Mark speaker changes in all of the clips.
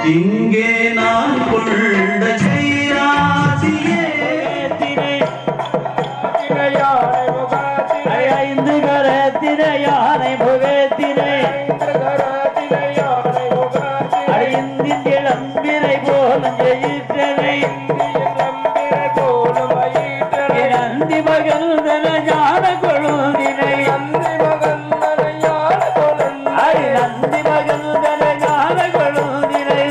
Speaker 1: இங்கே நான் கொண்ட ஜெயராசியே
Speaker 2: ஐந்து கரத்தினை யானை முகத்தினை ஐந்தின் இளம்பிரை போலும் ஜெயித்தனை நந்தி மகன் ஞான கொழுந்தினை நந்தி மகன் ஞான கொழுந்தினை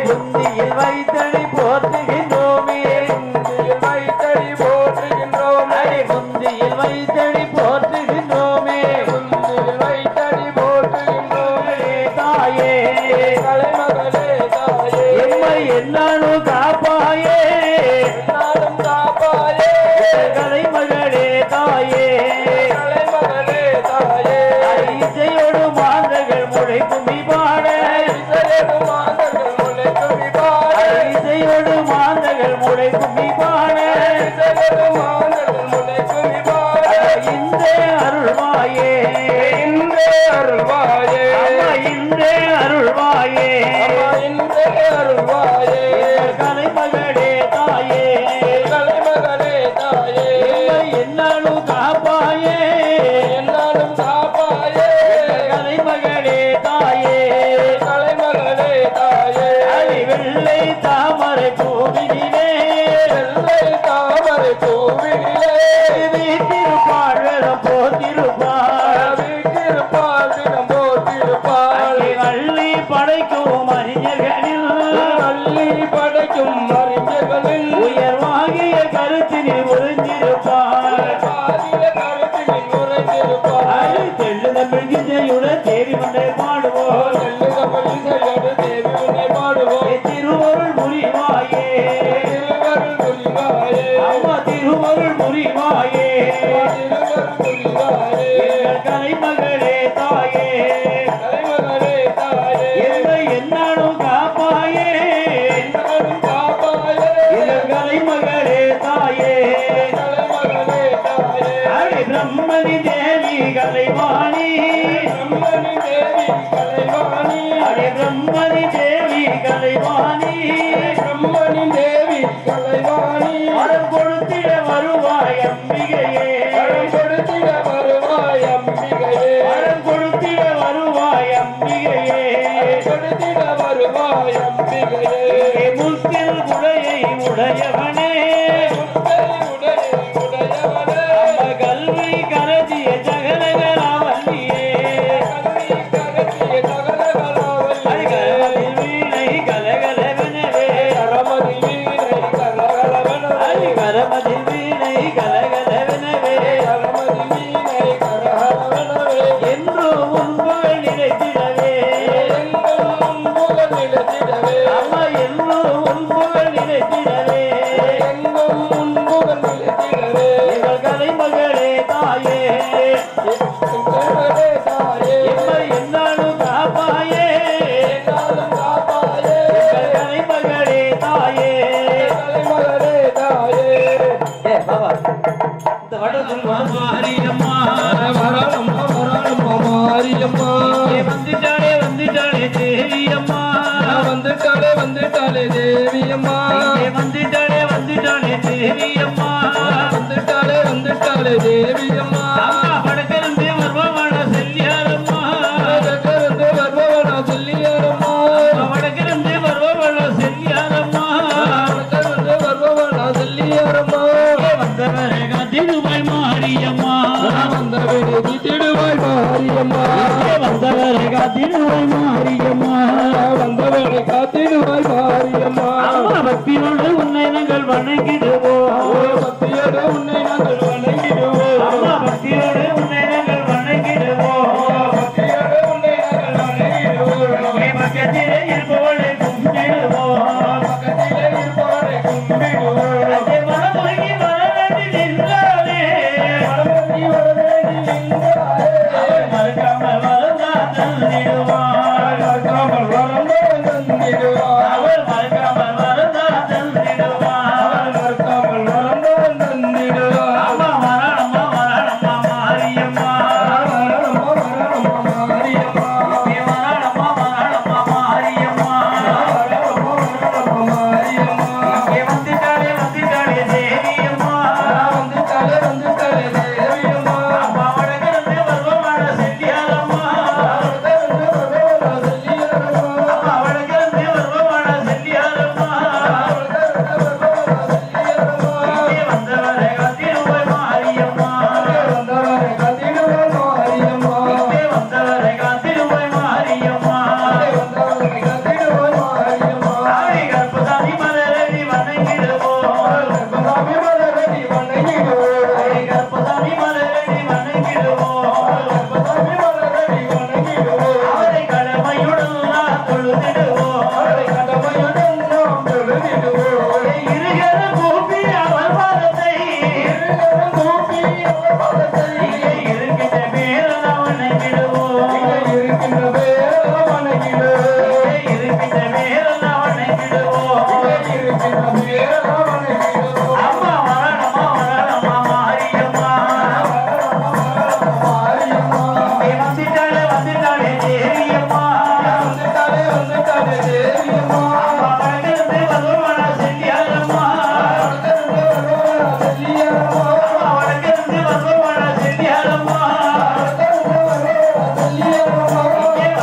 Speaker 2: புந்தியில் வைத்தடி போற்றுகின்றோமே புந்தியில் வைத்தடி போற்றுகின்றோமே தாயே எம்மை என்னாலும் காப்பாயே கலைமகளே தாயே இசையோடு மாந்தர்கள் முளை கும்மி பாட இசையோடு மாந்தர்கள் முளை கும்மி பாட இன்றே அருள்வாயே இன்றே அருள்வாயே கலைமகளே தாயே என்னாலும் காப்பாயே கலைமகளே தாயே அடி வெள்ளை தாமரை பூவினிலே வீட்டிருப்பாள் வேதம் போத்திருப்பாள் அள்ளி படைக்கும் அறிஞர்களில் உயர்வாகிய கருத்தினில் உறிஞ்சிருப்பாள் தெள்ளு தமிழ் இசையுடன் தேவி ஒன்றை பாடுவோம் திருவருள் புரிவாயே அம்மா திருவருள் புரிவாயே கலைமகளே தாயே என்னை என்னாலும் காப்பாயே கலைமகளே தாயே அடி பிரம்மணி தேவி கலைவாணி அடி பிரம்மணி தேவி கலைவாணி அறம் கொடுத்திட வருவாய் அம்பிகையே அறம் கொடுத்திட வருவாய் அம்பிகையே முத்தில் குடையை உடையவனே கல்வி கரதிய ஜகலகலாவல்லியே கரமதில் வீணை கலகலவனவே கரமதில் வீணை கலகலவனவே என்று உன்புகள் நினைத்திடவே அம்மா என்று உன்புகள் நினைத்திடவே எங்கள் கலைமகளே தாயே எம்மை என்னாலும் காப்பாயே எங்கள் கலைமகளே தாயே பாபா இந்த வடத்தில் மாரியம்மா வந்துட்டாளே தேவியம்மா
Speaker 3: வந்துட்டாளே தேவியம்மா வந்துட்டாளே தேவியம்மா
Speaker 2: வடக்கிருந்து வருபவன செல்லியாரம்மா வடக்கிருந்து வருபவன செல்லியாரம்மா வந்தவரை காத்திடுவாய் மாரியம்மா வந்தவரை காத்திடுவாய் மாரியம்மா பக்தியோடு உன்னை நாங்கள் வணங்கிடுவோம் அம்மா பக்தியோடு உன்னை நாங்கள் வணங்கிடுவோம் பக்கத்திலே இருப்பவளை கும்பிடுவோம் மனமுருகி வரவேண்டி நின்றாலே மறக்காமல் வரந்தான் தந்திடுவாள் அவள் மறக்காமல் வரந்தான் தந்திடுவாள் அம்மா மரணம்மா மாரியம்மா மரணம்மா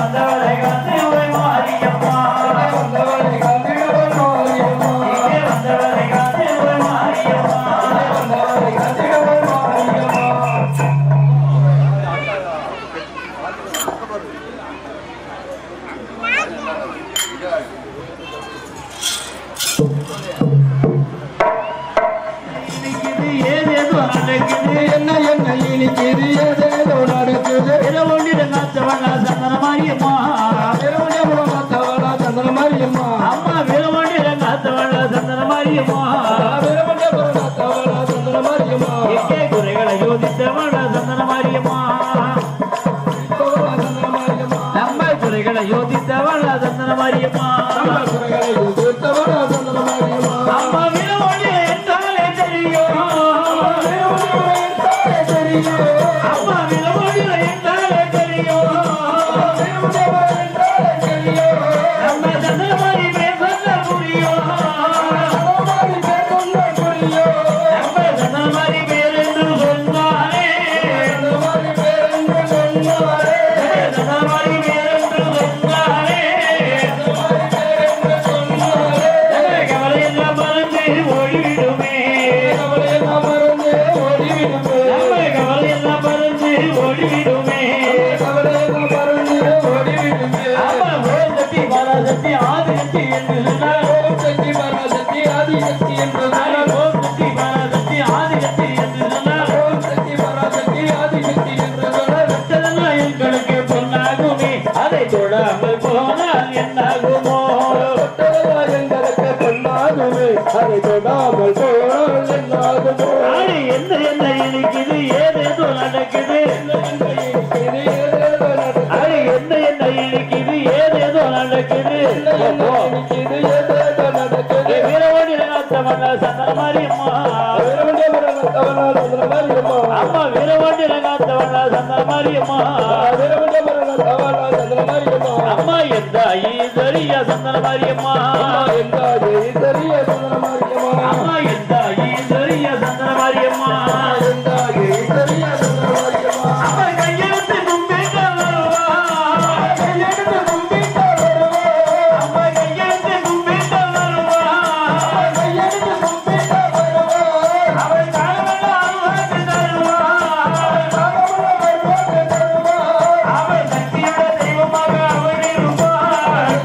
Speaker 1: வந்தவளை காத்திடுவாய் மாரியம்மா
Speaker 3: வந்தவளை காத்திடுவாய் மாரியம்மா
Speaker 1: இங்கே வந்தவளை காத்திடுவாய் மாரியம்மா
Speaker 3: வந்தவளை காத்திடுவாய் மாரியம்மா
Speaker 1: இது ஏதேதோ நடக்குது
Speaker 3: என்ன என்ன இனிக்குது ஏதேதோ நடக்குது
Speaker 1: இரவொன்றிட காத்தவளா சந்தன மாரியம்மா
Speaker 3: மாத்தவளா சந்தன மாரியம்மா
Speaker 1: அம்மா வீரவொன்றிட காத்தவளா சந்தன மாரியம்மா
Speaker 3: மாத்தவளா சந்தன மாரியம்மா
Speaker 1: எங்கே குறைகளை யோசித்தவளா சந்தன மாரியம்மா
Speaker 3: சந்தன மாரியம்மா
Speaker 1: நம்ம குறைகளை யோசித்தவளா சந்தன மாரியம்மா
Speaker 3: நம்ம குறைகளை தீர்த்தவளா சந்தன மாரியம்மா
Speaker 1: அம்மா வீரவொன்றிட என்றாலே தெரியும் அம்மா வீரவொன்றிட என்றாலே தெரியும் நம்ம சந்தன மாரி பேச புரியும் நம்ம சந்தன மாரி பேர் என்று சொன்னாலே சந்தன மாரி பேர் என்று சொன்னாலே கவலையெல்லாம் மறந்து ஓடிவிடுமே நம்ம கவலையெல்லாம் மறந்து ஓடிவிடுமே அப்பா ஓம் சக்தி பராசக்தி ஆதிசக்தி என்று சொன்னால் ஓம் சக்தி பராசக்தி ஆதிசக்தி என்று சொன்னால் மற்றதெல்லாம் எங்களுக்கு பொன்னாகுமே அதை தொடாமல் போனால் என்னாகுமோ
Speaker 3: அதை தொடாமல் போனால் என்னாகுமோ
Speaker 1: ஆடி என்ன என்ன இனிக்குது ஏதேதோ நடக்குது ஆடி என்ன என்ன இனிக்குது ஏதேதோ நடக்குது வீரவாடி ரங்கத்தவண்ணா சந்தன மாரியம்மா அம்மா வீரவாடி ரங்கத்தவண்ணா சந்தன மாரியம்மா அம்மா எந்த ஈஸ்வரியா சந்தன மாரியம்மா அம்மா எந்த ஈஸ்வரியா சந்தன மாரியம்மா அம்மா கையெழுத்து கும்பிட்டு வருவா அம்மா கையெழுத்து கும்பிட்டு வருவா அவள் காலமெல்லாம் அருவாக்கு தருவா அவள் சக்தியோட தெய்வமாக அவள் இருப்பாள்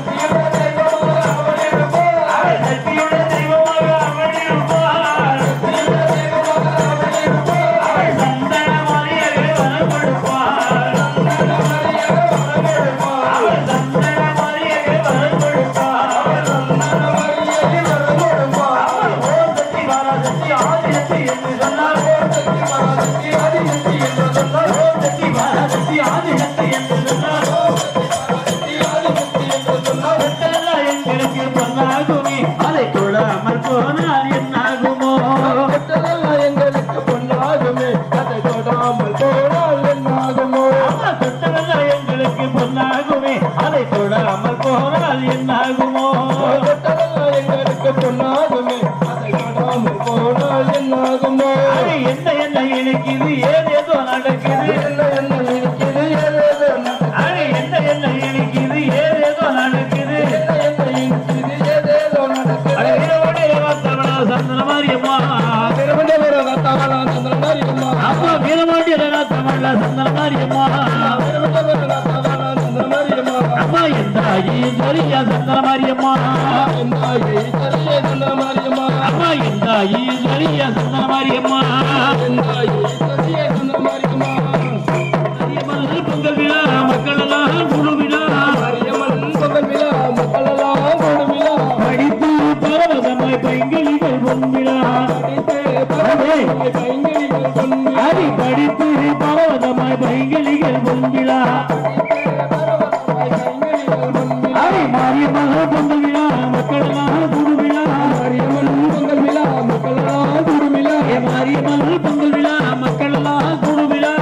Speaker 1: அவள் சக்தியோட தெய்வமாக அவள் இருப்பாள் அவள் சந்தன மாரியர்கள் வரம் கொடுப்பாள் அவள் சந்தன மாரியர்கள் வரம் கொடுப்பாள் அவள் ஓம் சக்தி பராசக்தி ஆதிசக்தி என்று சொன்னால் ஓம் சக்தி பராசக்தி ஆதிசக்தி என்று சொன்னால் மற்றெல்லாம் எங்களுக்கு பொன்னாகுமே அதை தொடாமல் போனால் என்னாகுமோ
Speaker 3: எங்களுக்கு பொன்னாகுமே அதை தொடாமல் போனால் என்னாகுமோ
Speaker 1: அம்மா தொட்டதெல்லாம் எங்களுக்கு பொன்னாகுமே அதை தொடாமல் போனால் என்னாகுமோ
Speaker 3: எங்களுக்கு பொன்னாகுமே அதை தொடாமல் போனால் என்னாகுமோ
Speaker 1: அது என்ன என்ன இனிக்குது ஏதேதோ நடக்குது
Speaker 3: என்ன என்ன இருக்குது ஏதேதோ நடக்குது.
Speaker 1: அது என்ன என்ன இனிக்குது ஏதேதோ நடக்குது
Speaker 3: என்ன என்ன இருக்குது ஏதேதோ நடக்குது.
Speaker 1: அது வீரவாடி ரங்கத்தவண்ணா சந்தன மாரியம்மா
Speaker 3: திருமண வீரகத்தாவளா சந்திர மாரியம்மா
Speaker 1: அம்மா வீரவாடி ரங்கத்தவண்ணா சந்தன மாரியம்மா
Speaker 3: திருமண வீரகத்தாவளா சந்திர மாரியம்மா
Speaker 1: அம்மா எந்த ஈஸ்வரியா சந்தன மாரியம்மா
Speaker 3: எந்தாயி சரிய சந்திர மாரியம்மா
Speaker 1: அம்மா எந்த ஈஸ்வரியா சந்தன மாரியம்மா
Speaker 3: எந்தாயி சரிய சந்திர மாரியம்மா
Speaker 1: மாரியம்மன் பொங்கல் விழா மக்கள் எல்லாம் குழு விழா
Speaker 3: மாரியம்மன் பொங்கல் விழா மக்களெல்லாம் கூடு விழா
Speaker 1: படித்து பரவசமாய் பைங்களிகள் பொன்விழா
Speaker 3: பைங்களிகள் பொன்விழா
Speaker 1: அடி படித்து பரவசமாய் பைங்களிகள் பொன்விழா
Speaker 3: பைங்களிகள் பொன்விழா
Speaker 1: அடி மாரியம்மன் பொங்கல் விழா மக்கள் எல்லாம் குழு விழா
Speaker 3: மாரியம்மன் பொங்கல் விழா மக்களெல்லாம் கூடு விழா
Speaker 1: மாரியம்மன் பொங்கல் விழா மக்கள் எல்லாம் குழு விழா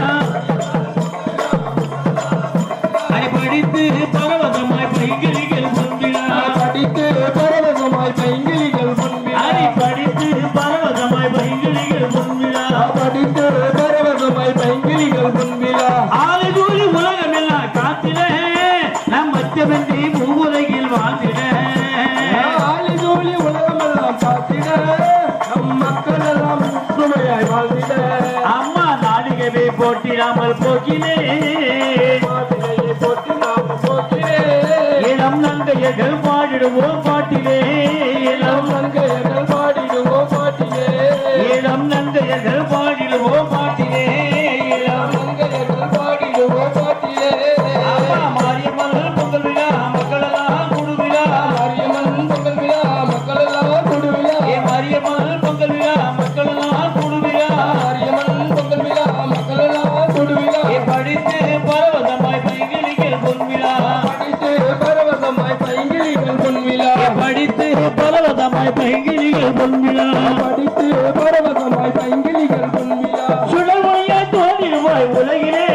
Speaker 1: அடி படித்து பரவசமாய் பைங்களிகள் பொன்விழா
Speaker 3: படித்து பரவசமாய் பைங்களிகள் பொன்விழா
Speaker 1: அடி படித்து பரவசமாய் பைங்களிகள் பொன்விழா
Speaker 3: படித்து பரவசமாய் பைங்களிகள் பொன்விழா
Speaker 1: ஆலை கூறி உலகமெல்லாம் காத்திலே
Speaker 2: நங்கையர்கள் பாடிடுவோம் பாட்டிலே
Speaker 3: இளம் நங்கையர்கள் பாடிடுவோம் பாட்டிலே
Speaker 2: இளம் நங்கையர்கள் பாடிடுவோம் பாட்டிலே இளம்
Speaker 3: நங்கையர்கள் பாடிடுவோம் பாட்டிலே
Speaker 2: அம்மா மாரியம்மன் பொங்கல் விழா மக்களெல்லாம் குடுவிழா
Speaker 3: மாரியம்மன் பொங்கல் விழா மக்கள் எல்லாம் கொடுவிழா
Speaker 2: மாரியம்மன் பொங்கல் விழா மக்களெல்லாம் குடுவிழா
Speaker 3: மாரியம்மன் பொங்கல் விழா மக்கள் எல்லாம் கொடுவிழா
Speaker 2: படித்து பரவசமாய் பைங்கிலிகள் பொன்விழா
Speaker 3: படித்து பரவசமாய் பைங்கிலிகள் பொன்விழா
Speaker 2: படித்து பரவசமாய் பைங்கிலிகள் பொன்விழா
Speaker 3: படித்து பரவசமாய் பைங்கிலிகள் பொன்விழா
Speaker 2: சுடமொழியா தோன்றிடுவாய் உலகிலே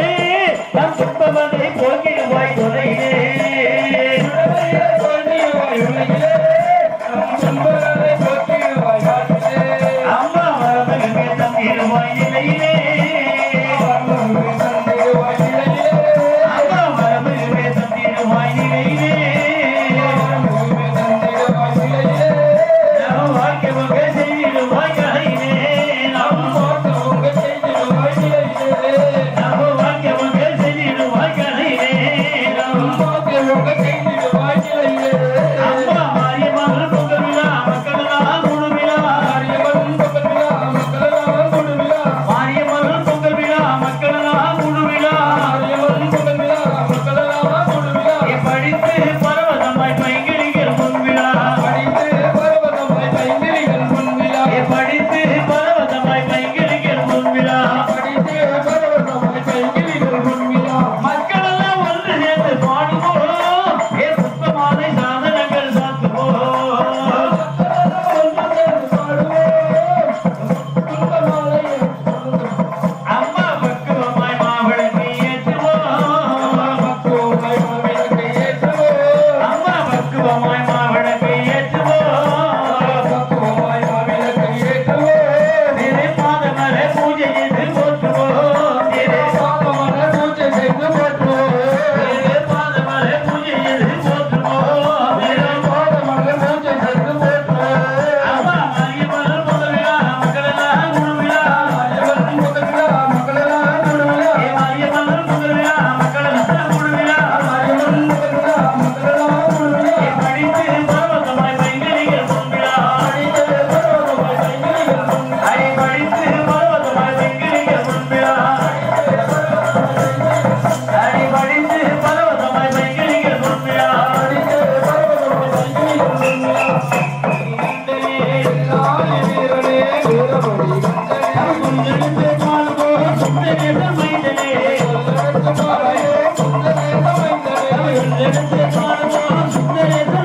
Speaker 2: நம் துன்பமதை போக்கிடுவாய் துறையிலே அம்மா வரமகிழ்வே தந்திடுவாய் நிலையிலே அம்மா வரமகிழ்வே தந்திடுவாய் நிலையிலே நம்ம வாழ்க்கை வகை செய்திடுவாய் கலையிலே நம்ம வாழ்க்கை வகை செய்திடுவாய் கலையிலே அம்மா மாரியம்மன் பொங்கல் விழா மக்களெல்லாம் குடுவிழா மாரியம்மன் பொங்கல் விழா மக்களெல்லாம் குடுவிழா படித்து பரவசமாய் பைங்கிலிகள் பொன்விழா படித்து பரவசமாய் பைங்கிலிகள் பொன்விழா மக்களெல்லாம் ஒன்று சேர்ந்து பாடுவோம் ஏ புஷ்பமாலை சாதனங்கள் சாத்துவோம் அம்மா பக்குவமாய் மாவிளக்கு ஏற்றுவோம் அம்மா பக்குவமாய் மாவிளக்கு ஏற்றுவோம் திரு பாதமர பூஜை செய்து போற்றுவோம் திரு பாதமர பூஜை செய்து போற்றுவோம் அம்மா மாரியம்மன் பொங்கல் விழா மக்களெல்லாம் குடுவிழா மாரியம்மன் பொங்கல் விழா மக்களெல்லாம் குடுவிழா படித்து பரவசமாய் பைங்கிலிகள் பொன்விழா படித்து பரவசமாய் பைங்கிலிகள் பொன்விழா படித்து பரவசமாய் பைங்கிலிகள் பொன்விழா குஞ்செழுந்து பால்கோ சுந்தரேச மைந்தனே குஞ்செழுந்து பால்கோ சுந்தரேச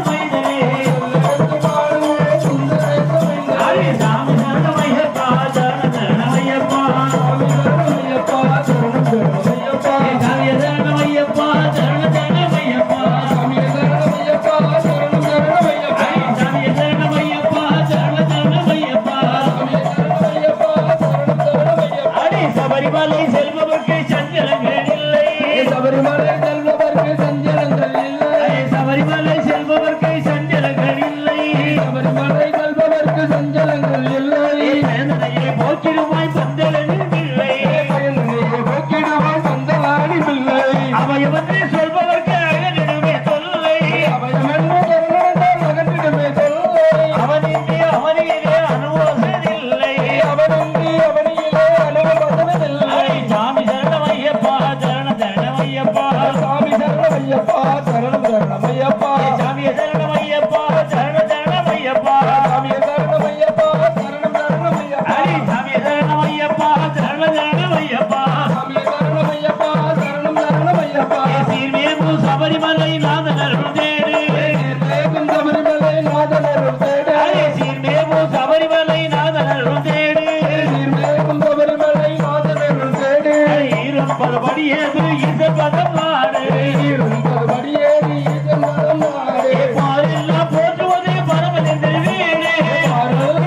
Speaker 2: மைந்தனே ஹரி சாமி சரணமையப்பா சரணமையப்பா காவிய சரணமையப்பா சரணமையப்பா ஹரி சாமிய சரணமையப்பா சரணமையப்பா ஹரி சபரிமலை செல்பவர்க்கு சஞ்சலங்கள் இல்லை
Speaker 3: சபரிமலை செல்வதற்கு சஞ்சலங்கள் இல்லை
Speaker 2: ஹரி சபரிமலை செல்பவர்க்கு சஞ்சலங்கள் இல்லை
Speaker 3: சபரிமலை செல்வதற்கு சஞ்சலங்கள் இல்லை
Speaker 2: வேதனையை போக்கிடுவாய் பந்தலனில் இல்லை
Speaker 3: போக்கிடுவாய் பந்தலாடி பிள்ளை
Speaker 2: அவையவற்றை சொல்பவர்க்கு அழகிடுமே தொல்லை
Speaker 3: அவயமென்று கருணாண்டால் அகற்றிடுமே தொல்லை
Speaker 2: அவனின்றி அவனிலே அனுபவமில்லை
Speaker 3: அவனின்றி அவனியிலே அனுபவமில்லை
Speaker 2: ஹரி சாமி சரணமையப்பா சரணமையப்பா
Speaker 3: சாமி சரணமையப்பா சரணம் சரணமையப்பா
Speaker 2: சாமிய சரணமையப்பா சரணமையப்பா
Speaker 3: சாமிய சரணமையப்பா சரணம் சரணமையப்பா
Speaker 2: ஹரி சாமிய சரணமையப்பா சரணமையப்பா
Speaker 3: சாமிய சரணமையப்பா சரணம் சரணமையப்பா
Speaker 2: சீர்மேகு சபரிமலை நாதனருள் தேடு
Speaker 3: தேகும் சபரிமலை நாதனருள் தேடு
Speaker 2: ஹரி சீர்மேகு சபரிமலை நாதனருள் தேடு
Speaker 3: தேகும் சபரிமலை நாதனருள் தேடு
Speaker 2: இருப்பதுபடியேது இது பதம் நாடு
Speaker 3: படியேறி ஈசன் மரம் நாடு
Speaker 2: பாரெல்லாம் போற்றுவதே பரமனின் வீடு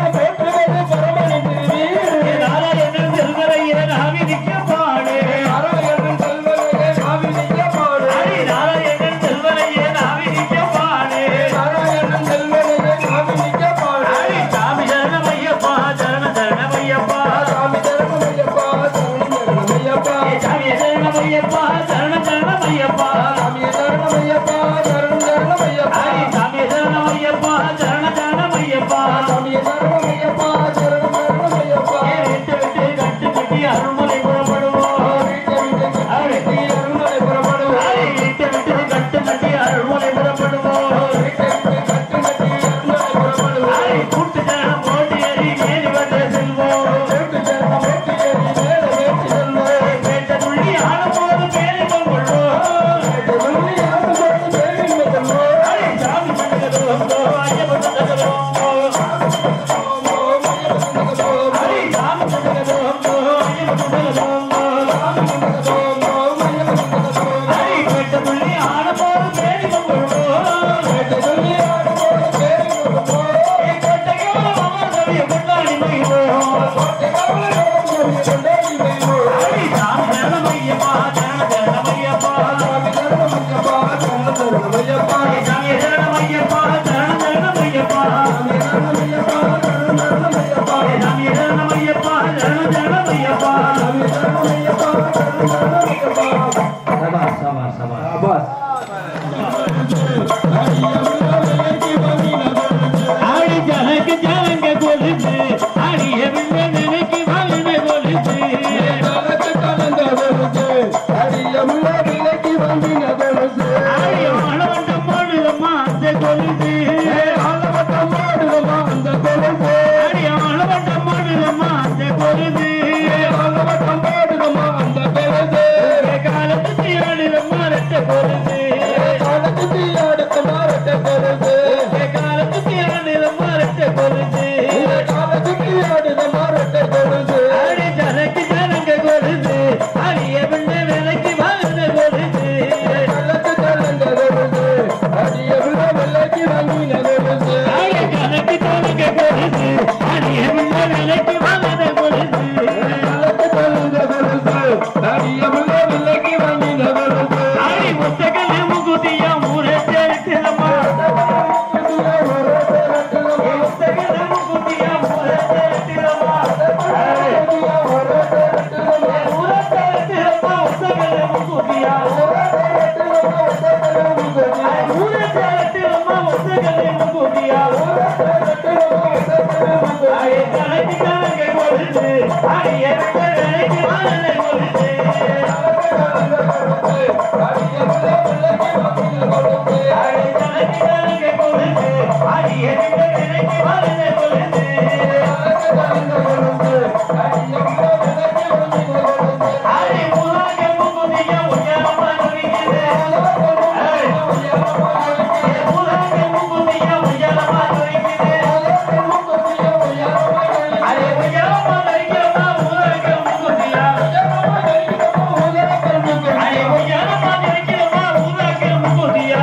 Speaker 3: போற்றுவது பரமனி திருவீடு
Speaker 2: நாராயணன் செல்வரையே நாவிதிக்க பாடு
Speaker 3: நாராயணன் செல்வரையே நாவினிக்க பாடு
Speaker 2: ஹரி நாராயணன் செல்வரையே நாவிதிக்க பாடு
Speaker 3: நாராயணன் செல்வரையே நாவினிக்க பாடு
Speaker 2: ஹரி சாமி சரணமையப்பா சரணமையப்பா
Speaker 3: சாமி சரணமையப்பா சரணமையப்பா
Speaker 2: சாமி சரணமையப்பா சரணமையப்பா
Speaker 3: சாமி சரணமையப்பா சரணமையப்பா
Speaker 2: ஹரி ஆடி ஜனக்கு ஜனங்க கொலுசு அடிய வில்ல நினைக்கு வாழ்வே கொலுசு ஆடி ஆளவட்டம் போடுதம்மா அந்த கொலுசு ஆடி ஆளவட்டம் போடுதம்மா அந்த கொலுசு காலத்து ஆடுதம்மா ரெட்ட கொலுசு காலத்து ஆடுதம்மா ரெட்ட கொலுசு ஆடி ஜனக்கு ஜனங்க கொலுசு அடிய வில்ல விலைக்கு வாழ்ந்த கொலுசு ஆடி ஜனக்கு ஜனங்க கொலுசு அடிய வில்ல விலைக்கு வாழ்ந்த கொலுசு ஆடி முத்தகல முகுதியா ஊரே சேர்த்திலம்மா முத்தகல முகுதியா ஊரே சேர்த்திலம்மா ஊரே சேர்த்திலம்மா முத்தகல முகுதியா ஊரே சேர்த்திலம்மா முத்தகல முகுதியா ஆடி கணக்கு கணக்கு கொலுசு அடிய விலைக்கு வாழ்ந்த கொலுசு ஆடி ஜனக்கு ஜனங்க கொலுசு அடிய வில்ல விலைக்கு வாழ்ந்த கொலுசு ஆடி முருக முகுதியா உயரமா நுழைக்குது முருக முகுதியா உயரமா நுழைக்குது அடே உயரமா நுழைக்கிறதா முருக முகுதியா அடே உயரமா நுழைக்கிறதா முருக முகுதியா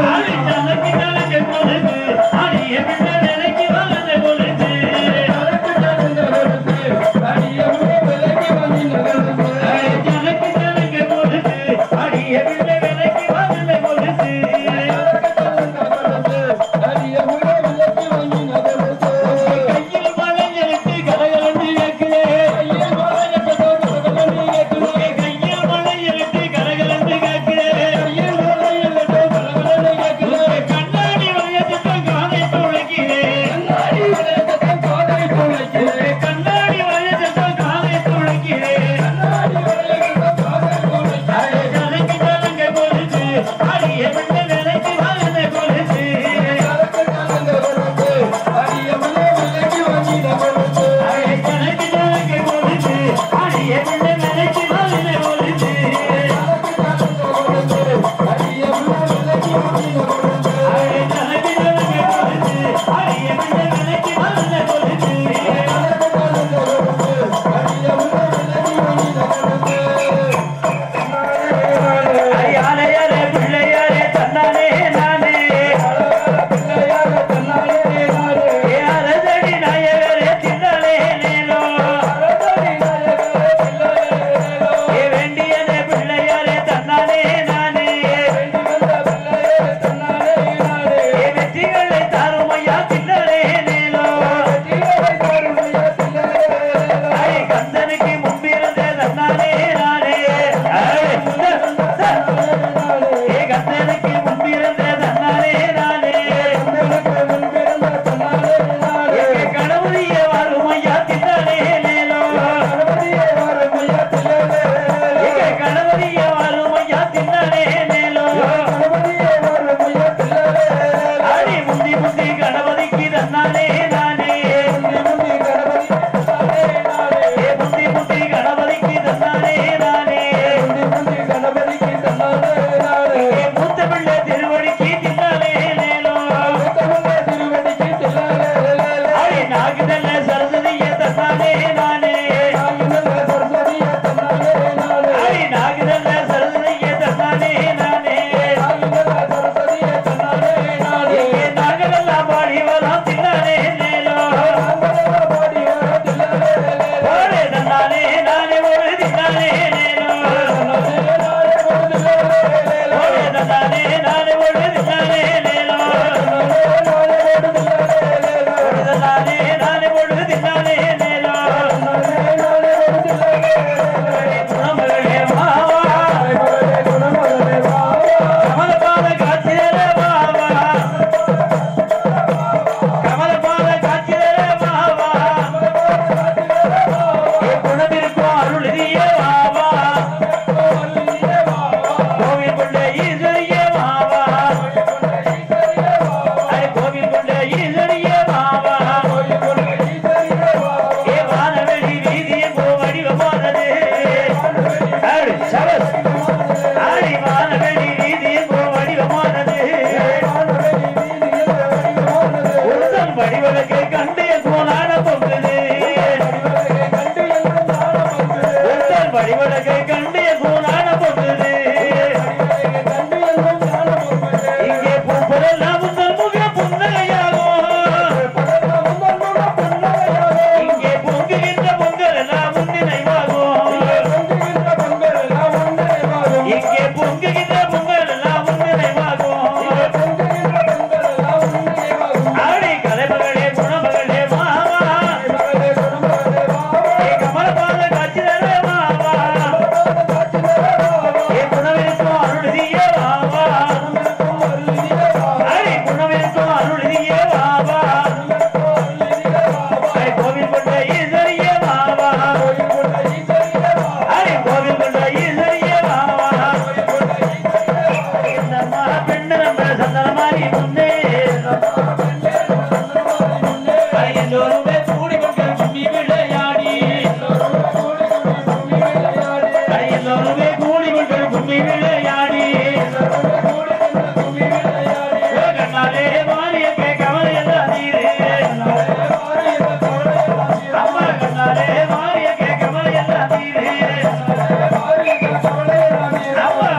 Speaker 2: ஆடி ஜனக்கு ஜனங்க கொலுசு அடிய வில்ல விலைக்கு வாழ்ந்த கொலுசு ஜனக்கு ஜனங்க கொலுசு அடிய வில்ல விலைக்கு வாழ்ந்த கொலுசு கையில் வளையலுக்கு கலகலன்னு கேக்குதே கையில் வளையலுக்கு கலகலன்னு கேக்குதே கண்ணாடி வளையத்துக்கு காதை துளைக்கிறேன் கண்ணாடி வளையத்துக்கு காதை துளைக்கிறேன் ஜனக்கு ஜனங்க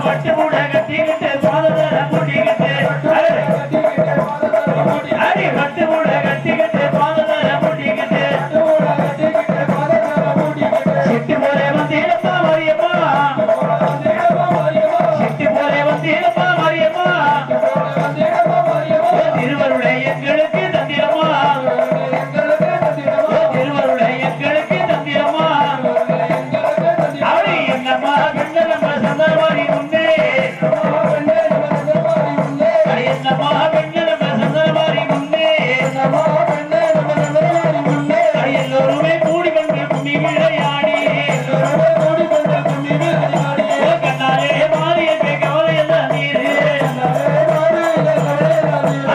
Speaker 2: பட்டு கூட கட்டிக்கிட்டு பாததர போட்டிக்கிட்டு அடி பட்டு கூட கட்டிக்கிட்டு பாததர போட்டிக்கிட்டு சிட்டு போலே வந்தீரப்பா மாரியம்மா சிட்டு போலே வந்தீரப்பா மாரியம்மா திருவருளை எங்களுக்கு தந்திரமா திருவருளை எங்களுக்கு தந்திரமா அவளை என்னம்மா பெண்ணலம்ப சந்தர்வாரி முன்னே என்னம்மா பெண்ணலம்ப சந்தர்வாரி முன்னே எல்லோருமே கூடி கொண்டு கும்மி விளையாடி கண்ணாலே மாறிய கவலையெல்லாம் நீரு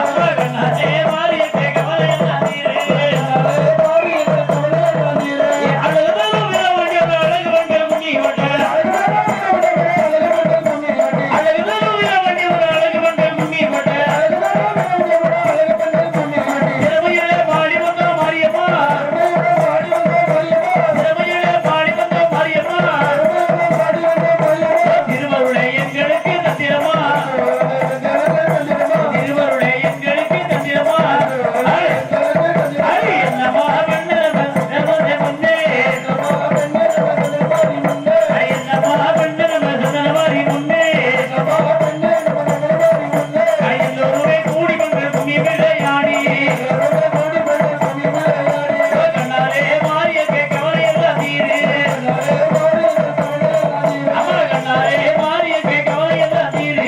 Speaker 2: அப்பா கண்ணாலே மாறிய கவலையெல்லாம் நீரு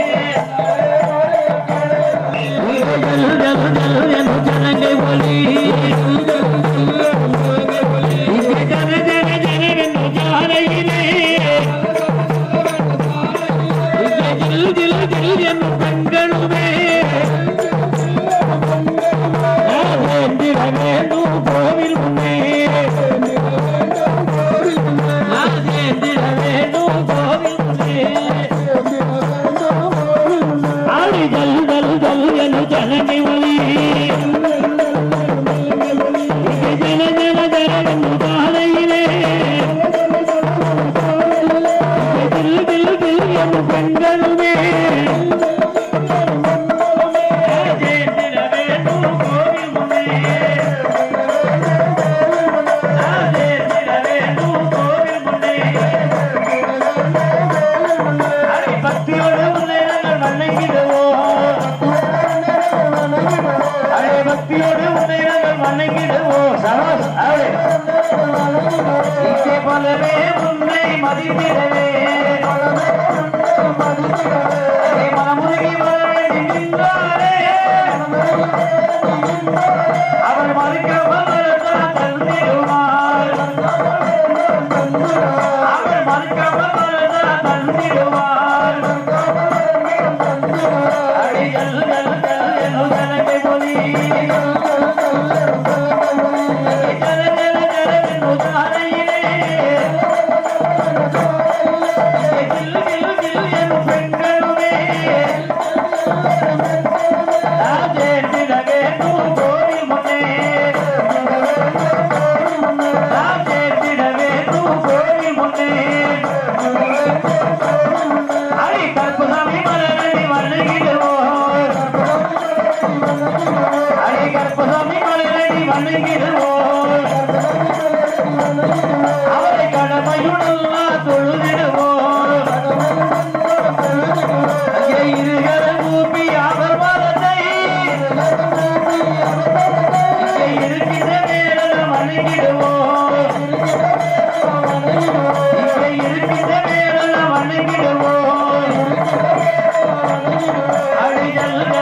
Speaker 2: அழகு வண்டி கும்மி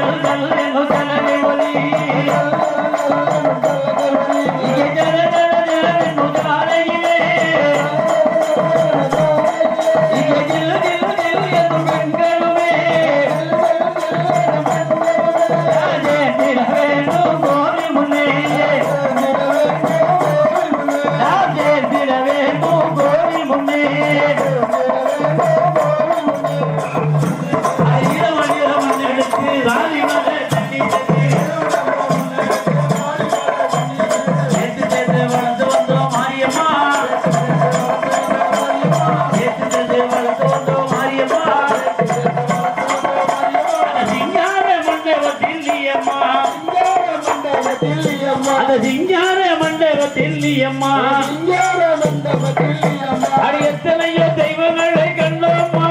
Speaker 2: கொண்டு சிங்கார மண்டபத்தில் நீ அம்மா அந்த சிங்கார மண்டபத்தில் நீ அம்மா அது எத்தனையோ தெய்வங்களை கண்டோம்மா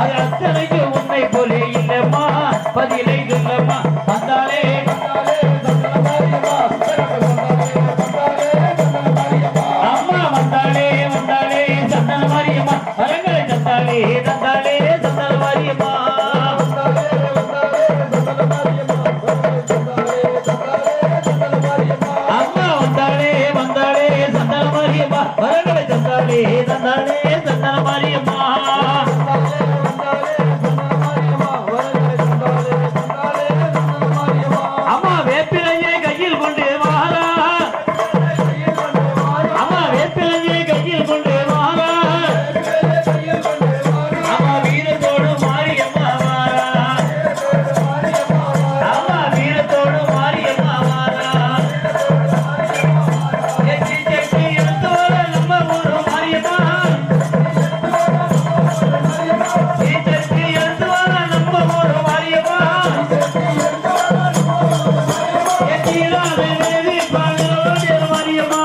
Speaker 2: அது அத்தனைக்கு உன்னை போலே இல்லம்மா பதிலை சொல்லம்மா வந்தாலே அம்மா வந்தாலே வந்தாலே சந்தன மாரியம்மா வரங்களை தந்தாலே தந்தாலே சந்தன மாரியம்மா அம்மா வந்தாலே வந்தாலே சந்தன மாரியம்மா வரங்களை தந்தாலே தந்தாலே சந்தன மாரியம்மா அம்மா வேப்பிலையை கையில் கொண்டு வாரா அம்மா வேப்பிலையை கையில் கொண்டு வாரா அம்மா வீரத்தோடு மாரியம்மா வாரா அம்மா வீரத்தோடு மாரியம்மா வாரா எச்சி செட்டி எடுத்தோட நம்ம ஊரு மாரியம்மா செட்டி எடுத்தோட நம்ம ஊரு மாரியம்மா எச்சிலாத வேதி பாடுறோட மாரியம்மா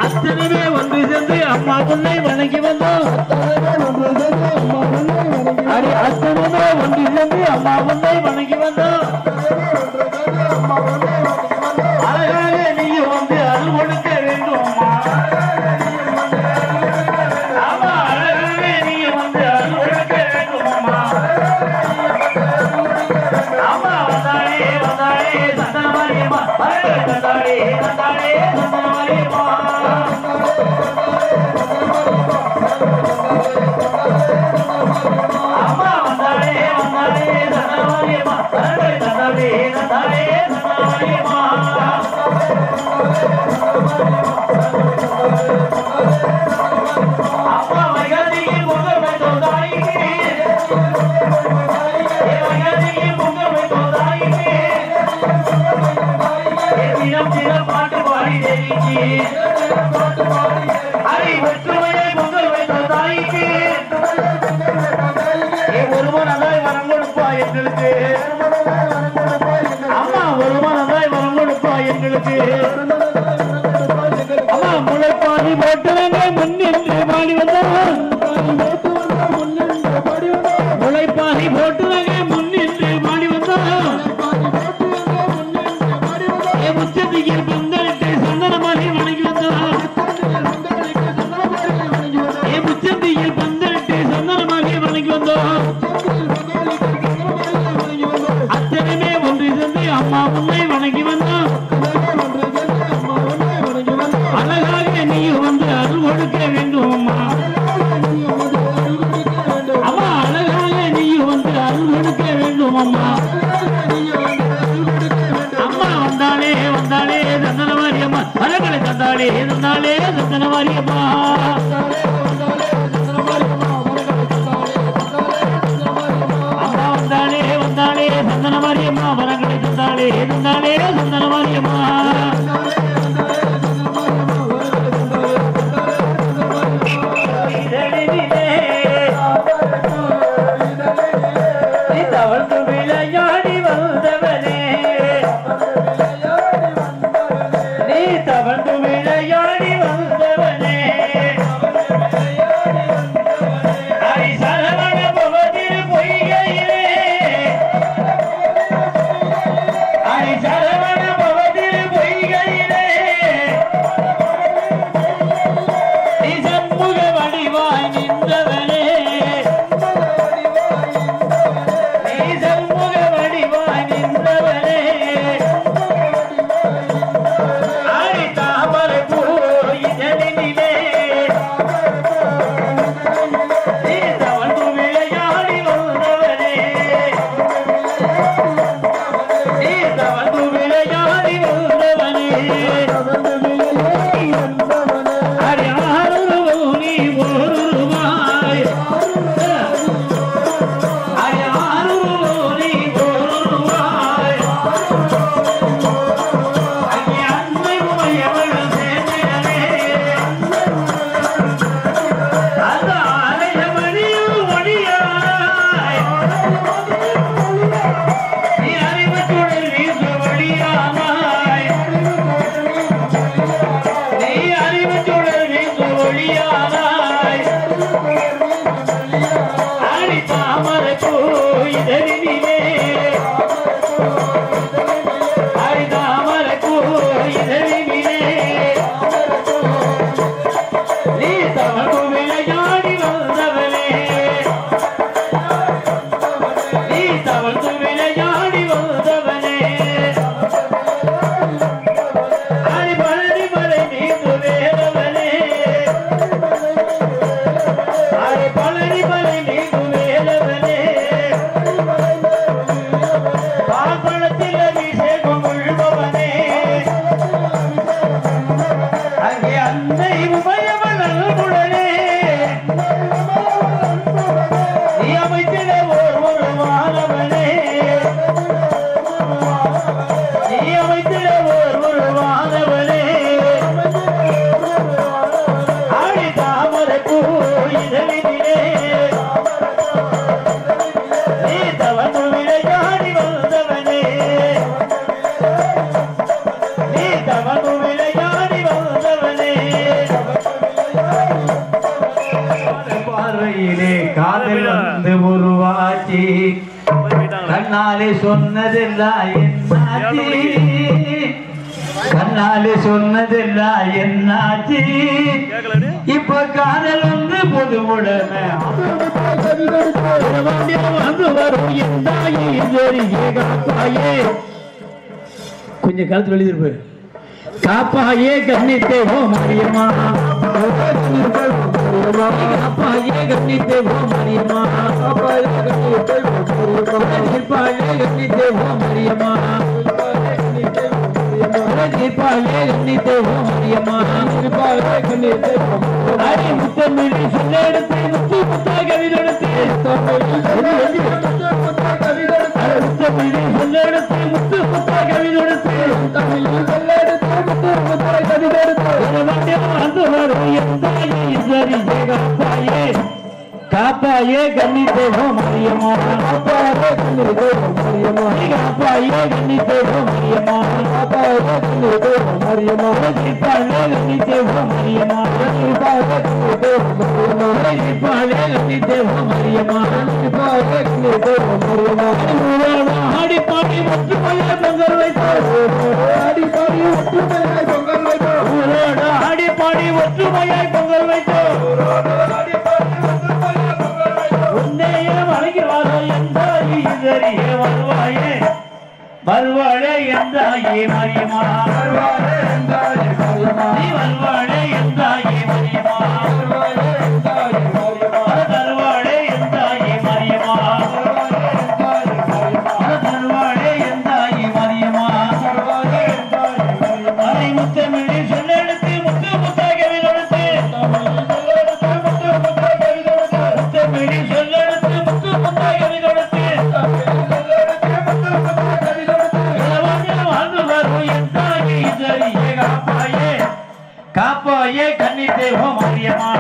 Speaker 2: அத்தனைவே ஒன்று சேர்ந்து அம்மா உன்னை வணங்கி வந்தோம் அடி அத்தனைவே ஒன்று சேர்ந்து அம்மா உன்னை வணங்கி வந்தோம் அழகாக நீயும் வந்து அருள் கொடுக்க வேண்டும் அம்மா அழகாக நீயும் வந்து அருள் கொடுக்க வேண்டும் அம்மா வந்தாலே வந்தாலே சந்தன மாரியம்மா வந்தாலே வந்தாலே சந்தன மாரியம்மா அம்மா வந்தாலே வந்தாலே சந்தன மாரியம்மா வந்தாலே வந்தாலே சந்தன மாரியம்மா அம்மா மகதியில் முகம் வைத்தோம் தாயினே மகதியில் முகம் வைத்தோம் தாயினே தினம் தினம் பாட்டு பாடி தெரிஞ்சு அதை ஒற்றுமையை பொங்கல் வைத்த தாய்க்கு ஒருவன் அதாய் வரம் கொடுப்பா எங்களுக்கு அம்மா ஒருவன் அதாய் வரம் கொடுப்பா எங்களுக்கு அம்மா முளைப்பாதி போட்டவங்க முன்னின்று பாடி வந்தோம் முளைப்பாதி போட்டவங்க முன்னின்று பாடி வந்தோம் முச்சத்தியில் பந்தலிட்டு சந்தனமாகி வணங்கி வந்தோம் முச்சத்தியில் பந்தலிட்டு சந்தனமாகி வணங்கி வந்தோம் தாமரைப்பூ இதழினிலே தாமரைப்பூ இதழினிலே நீ தவறு விளையாடி வந்தவனே நீ தவறு விளையாடி வந்தவனே அடி பழனி மலை மீது வேலவனே அடி பழனி மலை மீது வேலவனே பால்பழத்தில் அபிஷேகம் கொள்பவனே அங்கே அன்னை உமையவள் அன்புடனே நீ அமைத்திட ஒரு மாணவனே நீ அமைத்திட ஒரு மாணவனே ஆடி தாமரைப்பூ இதழினிலே நீ தவறு விளையாடி வந்தவனே நீ தவறு விளையாடி வந்தவனே பார்வையிலே காதல் வந்து உருவாச்சி கண்ணாலே சொன்னதெல்லாம் என்னாச்சி கண்ணாலே சொன்னதெல்லாம் என்னாச்சி இப்ப காதல் வந்து பொது உடனே வந்து வரும் என் தாயே காப்பாயே கொஞ்சம் காலத்து வெளியிருப்பு காப்பாயே கண்ணித்தே ஓ மாரியம்மா காப்பாயே கண்ணித்தே ஓ மாரியம்மா காப்பாயே கண்ணித்தே ஓ மாரியம்மா காப்பாயே கண்ணித்தே ஓ மாரியம்மா அடி முத்தமிழ் சொல்லெடுத்து முத்து முத்தா கவிதெடுத்து முத்தமிழ் சொல்லெடுத்து முத்து முத்தா கவிதெடுத்து காப்பாயே கண்ணித்தே ஓ மாரியம்மா காப்பாயே கண்ணித்தே ஓ மாரியம்மா காப்பாயே கண்ணித்தே ஓ மாரியம்மா காப்பாயே கண்ணித்தே ஓ மாரியம்மா காப்பாயே கண்ணித்தே ஓ மாரியம்மா காப்பாயே கண்ணித்தே ஓ மாரியம்மா காப்பாயே கண்ணித்தே ஓ மாரியம்மா காப்பாயே கண்ணித்தே ஓ மாரியம்மா ஆடி பாடி ஒற்றுமையாய் பொங்கல் வைத்தார் ஆடி பாடி ஒற்றுமையாய் பொங்கல் வைத்தார் ஊரோட ஆடி பாடி ஒற்றுமையாய் பொங்கல் வைத்தார் உன்னையே வணங்குவாரோ எந்தாயி இதறியே வருவாயே வருவாளே எந்தாயி மரியமா வருவாளே எந்தாயி மரியமா நீ வருவாளே எந்தாயி மரியமா வருவாளே எந்தாயி மரியமா தருவாளே எந்தாயி மரியமா தருவாளே எந்தாயி மரியமா தருவாளே எந்தாயி மரியமா அதை முத்தமிழி சொல்லெடுத்து முத்து முத்தாக விதெடுத்து முத்தமிழி சொல்லெடுத்து முத்து முத்தாக விதெடுத்து வாழ்ந்து வரும் என் தாயி இதழியே காப்பாயே காப்பாயே கண்ணித்தே ஓ மாரியம்மா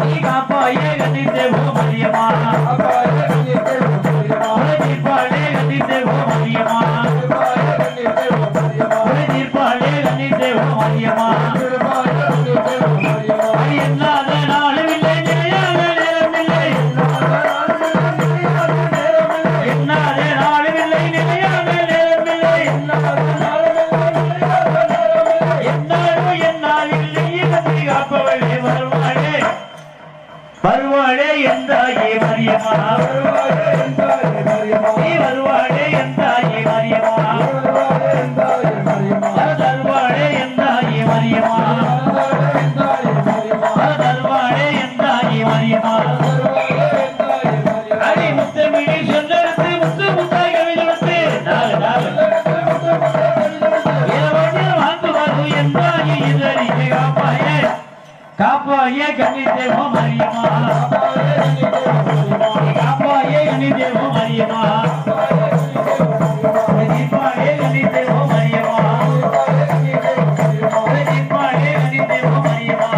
Speaker 2: நீ காப்பாயே கண்ணித்தே ஓ மாரியம்மா தீர்ப்பாளே கண்ணித்தே ஓ மாரியம்மா தீர்ப்பாளே கண்ணித்தே ஓ மாரியம்மா என்னாத நாளும் இல்லை நிலையான நேரம் இல்லை என்னாத நாளும் இல்லை நிலையான நேரம் இல்லை என்னாலும் என்னால் இல்லை இனத்தை காப்பவளே வருவாளே வருவாளே எந்தாயே மரியம்மா நீ வருவாளே எந்தாயே மரியம்மா தருவாளே எந்தாயே மரியம்மா தருவாளே எந்தாயே மரியம்மா அடி முத்தமிழி சொல்லெடுத்து முத்து முத்தாய் கவிதெடுத்து வாழ்ந்து வரும் எந்தாயி இதழியே காப்பாயே காப்பாயே கண்ணித்தே ஓ மரியம்மா காப்பாயே கண்ணித்தே ஓ மரியம்மா தீர்ப்பாளே கண்ணித்தே ஓ மரியம்மா தீர்ப்பாளே கண்ணித்தே ஓ மரியம்மா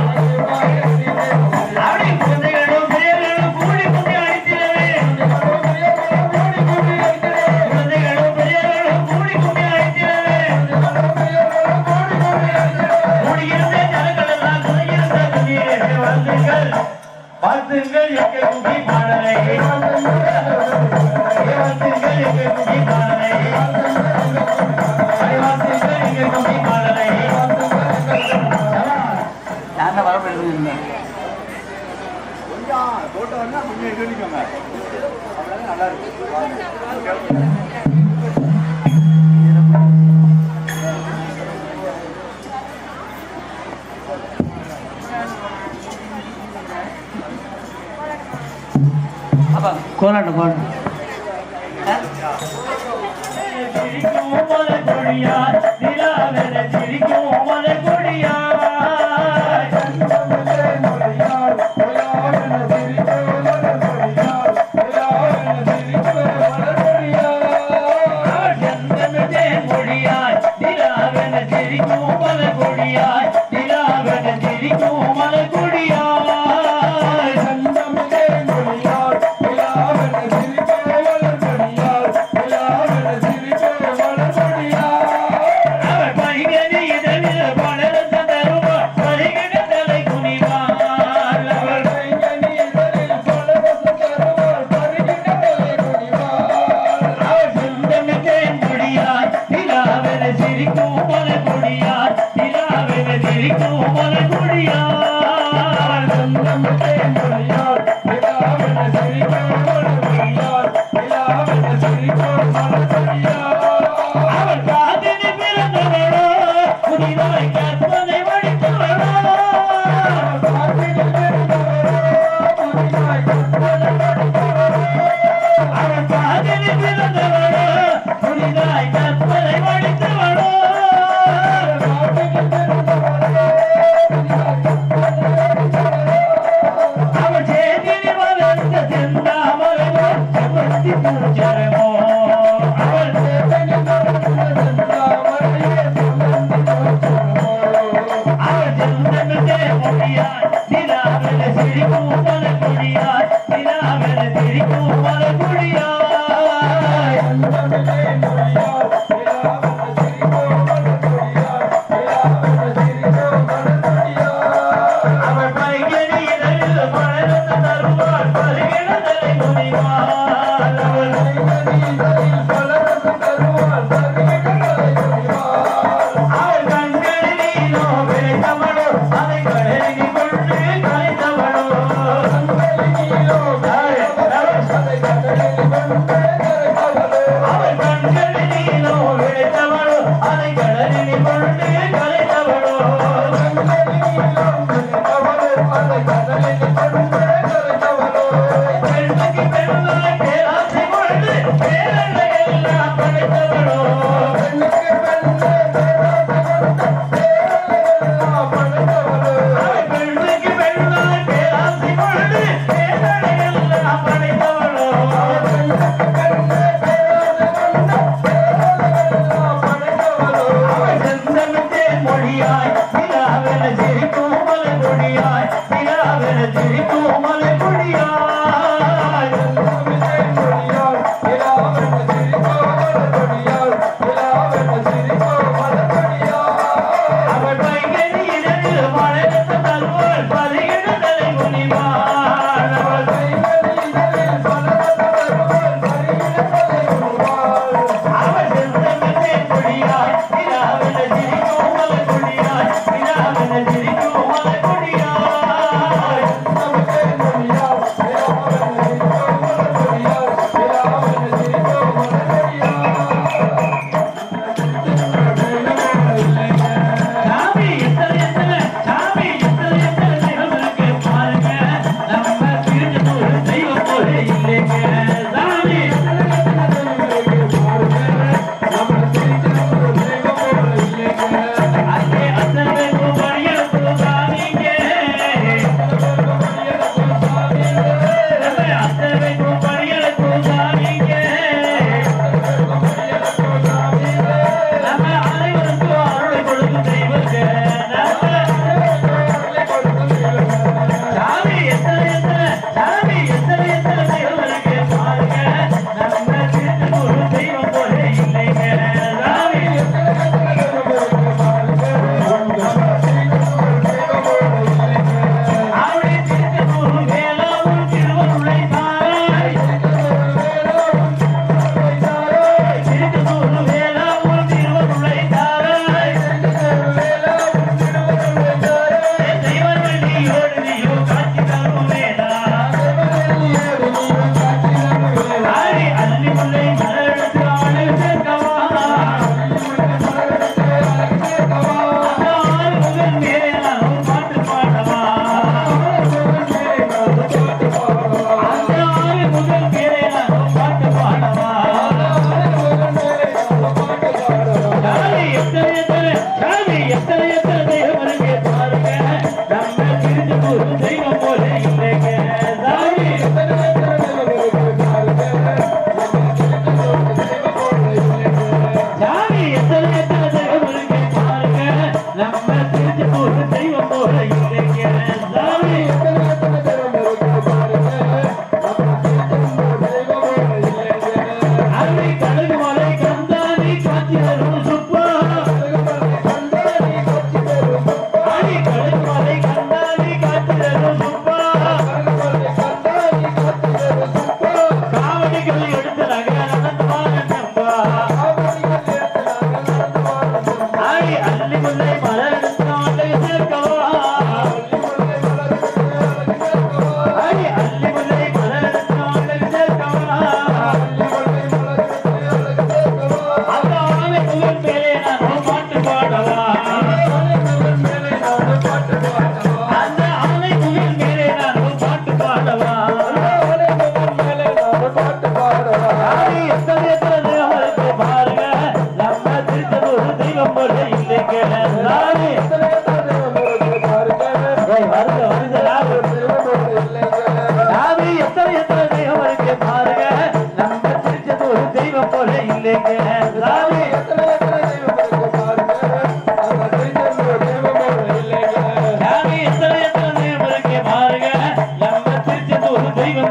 Speaker 2: அப்படி குழந்தைகளும் பெரியவர்களும் கூடி கூடி அழைத்திடவே குழந்தைகளும் பெரியவர்களும் கூடி கூடி அழைத்திடவே கூடியிருந்த ஜனங்கள் எல்லாம் குறையிருந்த கண்ணீரே வாழ்த்துங்கள்
Speaker 1: வாழ்த்துங்கள் எங்கள் குடி பாடலை வாழ்த்துங்கள் எங்கள் குடி பாடலை வாழ்த்துங்கள் எங்கள் குடி பாடலை யாருன்னா வர முடியாது கொஞ்சம் போட்டோ வந்து கொஞ்சம் எடுத்துக்கோங்க அவ்வளவு நல்லா இருக்கு
Speaker 2: கோலாட்டம் பாடு
Speaker 1: சிரிக்கும் மலை கொடியார் நிலாவென சிரிக்கும் மலை கொடியார் செந்தமிழே மொழியாய் நிலாவென சிரிக்கும் மலை கொடியாய் நிலாவென சிரிக்கும் மலை கொடியாய் செந்தமிழே மொழியார் நிலாவென சிரிக்கும் மலை கொடியார் நிலாவென சிரிக்கும் மலை கொடியார்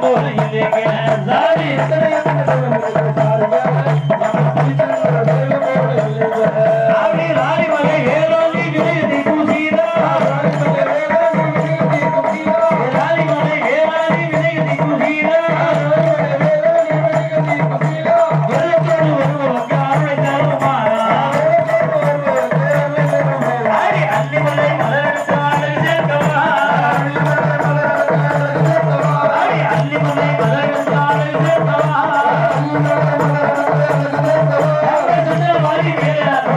Speaker 2: தெய்வம் போல இல்லைங்க சாமி அப்படி ராணிமலை வேலோனி விளையதி பூசீதா ராணிமலை வேளாணி விளையதி பூசீதா வெள்ளத்தோடு வருவங்க அவளை தருமாறா ஆடி அள்ளிமலை மலரெடுத்து ஆடல் சேர்க்கவா ஆடி அள்ளிமலை மலரெடுத்து ஆடல் சேர்க்கவா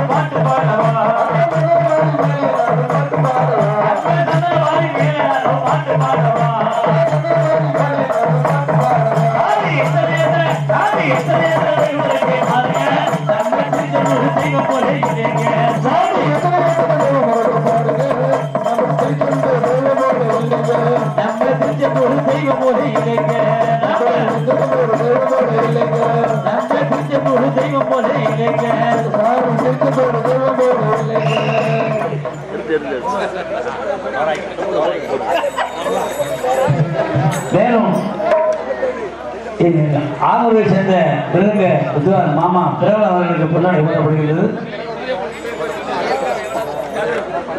Speaker 2: பாட்டு பாடவா பாட்டு பாடவா தெய்வம் போல இல்லைங்க சாமி நம்ம திருச்செந்தூர் தெய்வம் போல இல்லைங்க நம்ம திருச்செந்தூர் தெய்வம் போல இல்லைங்க மேலும் ஆனூரை சேர்ந்த பிறங்க வித்வான் மாமா பிரபல அவர்களுக்கு பொன்னாடி ஊட்டப்படுகிறது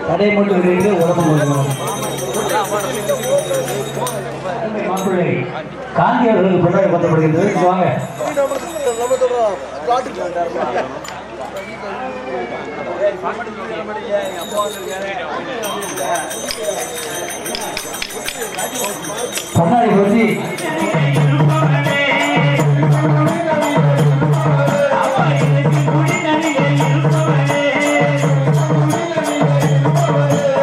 Speaker 2: தடை மட்டும் கிடையாது உடம்பு கொடுக்கணும் மாப்பிள்ளை காந்தி அவர்களுக்கு பொன்னாடி ஊட்டப்படுகிறது வாங்க பொன்னாடி பற்றி
Speaker 4: Hey!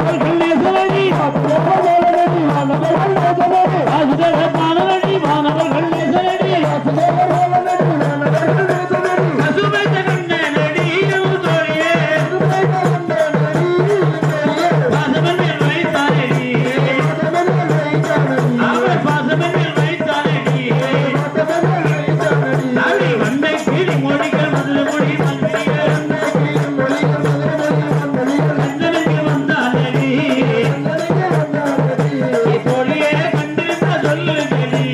Speaker 2: வானவர்கள் நேசனடி வாசுதேவ பானவடி வானவர்கள் நேசனடி பசுமைத்த கண்ணனடி தோழியே பாசமன்பில் வைத்தானடி அவர் பாசமன்பில் வைத்தானடி நாளை வந்தை கீழி மொழிகள் முதல் மொழி மந்திரிகள் கண்ணனுக்கு வந்தானடி தோழியே கண்டிருந்த சொல்லுங்கடி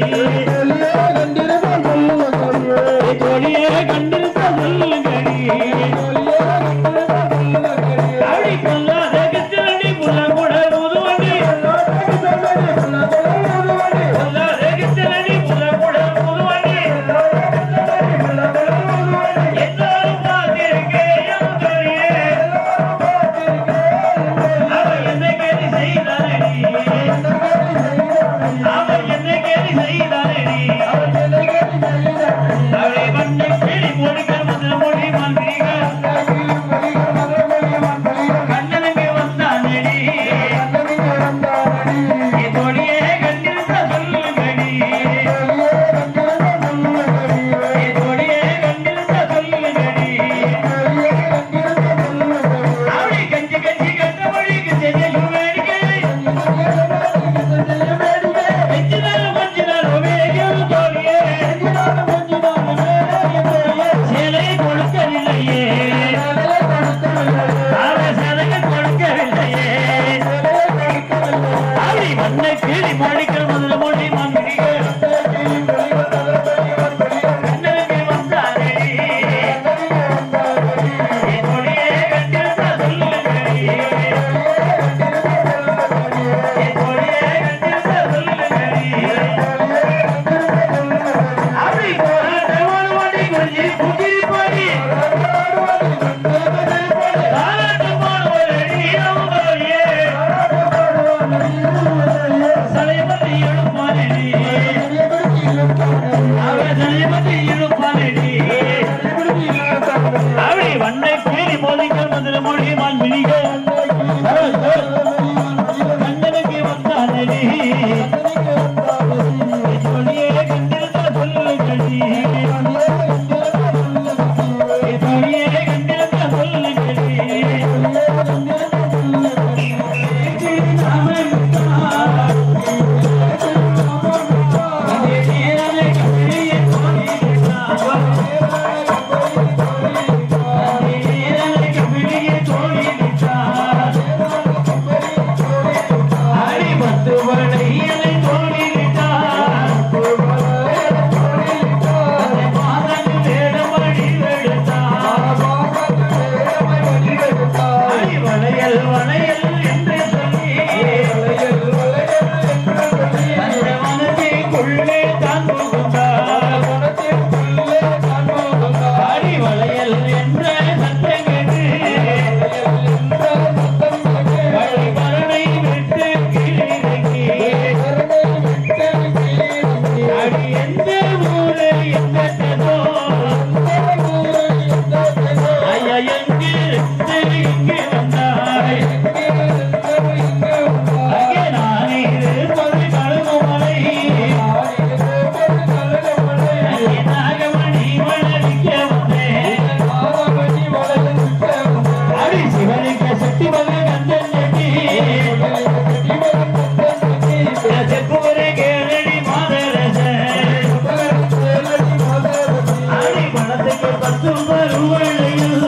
Speaker 2: தோழியே கண்டிருந்த சொல்லுங்கடி நாளை கொல்லாத கிச்சனடி புலங்குட முதுவண்டி கொல்லாத கிச்சனடி புலங்குட முதுவண்டி எல்லாரும் பார்த்திருக்கேன் தோழியே அவர் என்னை கேலி செய்தானடி அவர் என்னை கேலி செய்தானடி அவளை வண்ணை கேலி மொழிகள் முதல் மொழி மந்திரிகள் கண்ணனுக்கு வந்தானடி தோழியே கண்டிருந்த சொல்லுங்கடி தோழியே கண்டிருந்த சொல்லுங்கடி அவளை கஞ்சி கஞ்சி கண்ட மொழிக்கு செய்யும் வேடிக்கை கொஞ்சினாலும் வேகம் தோழியே சேலை கொடுக்கவில்லையே அவள் சேலையை கொடுக்கவில்லையே அவளை வண்ணை கீழி மொழிகள் முதல் மொழி மந்திரிகள் கண்ணனுக்கு வந்தானடி தோழியே கண்டிருந்த சொல்லுங்கடி தோழியே கண்டிருந்த சொல்லுங்கடி அப்படி போராட்டமான வாடி குறிஞ்சி புதிரி போடி தாராட்டமான ஒரு அடி தோழியே சலைமதி எழுப்பானடி அவள் சலைமதி எழுப்பானடி அவளை வண்ணை கீழி மோதிகள் முதல் மொழி மான்மினிகள் கண்ணனுக்கு வந்தானடி தோழியே கண்டிருந்த சொல்லுங்கடி தோழியே கண்டிருந்த சொல்லுங்கடி பத்து வருவளையில்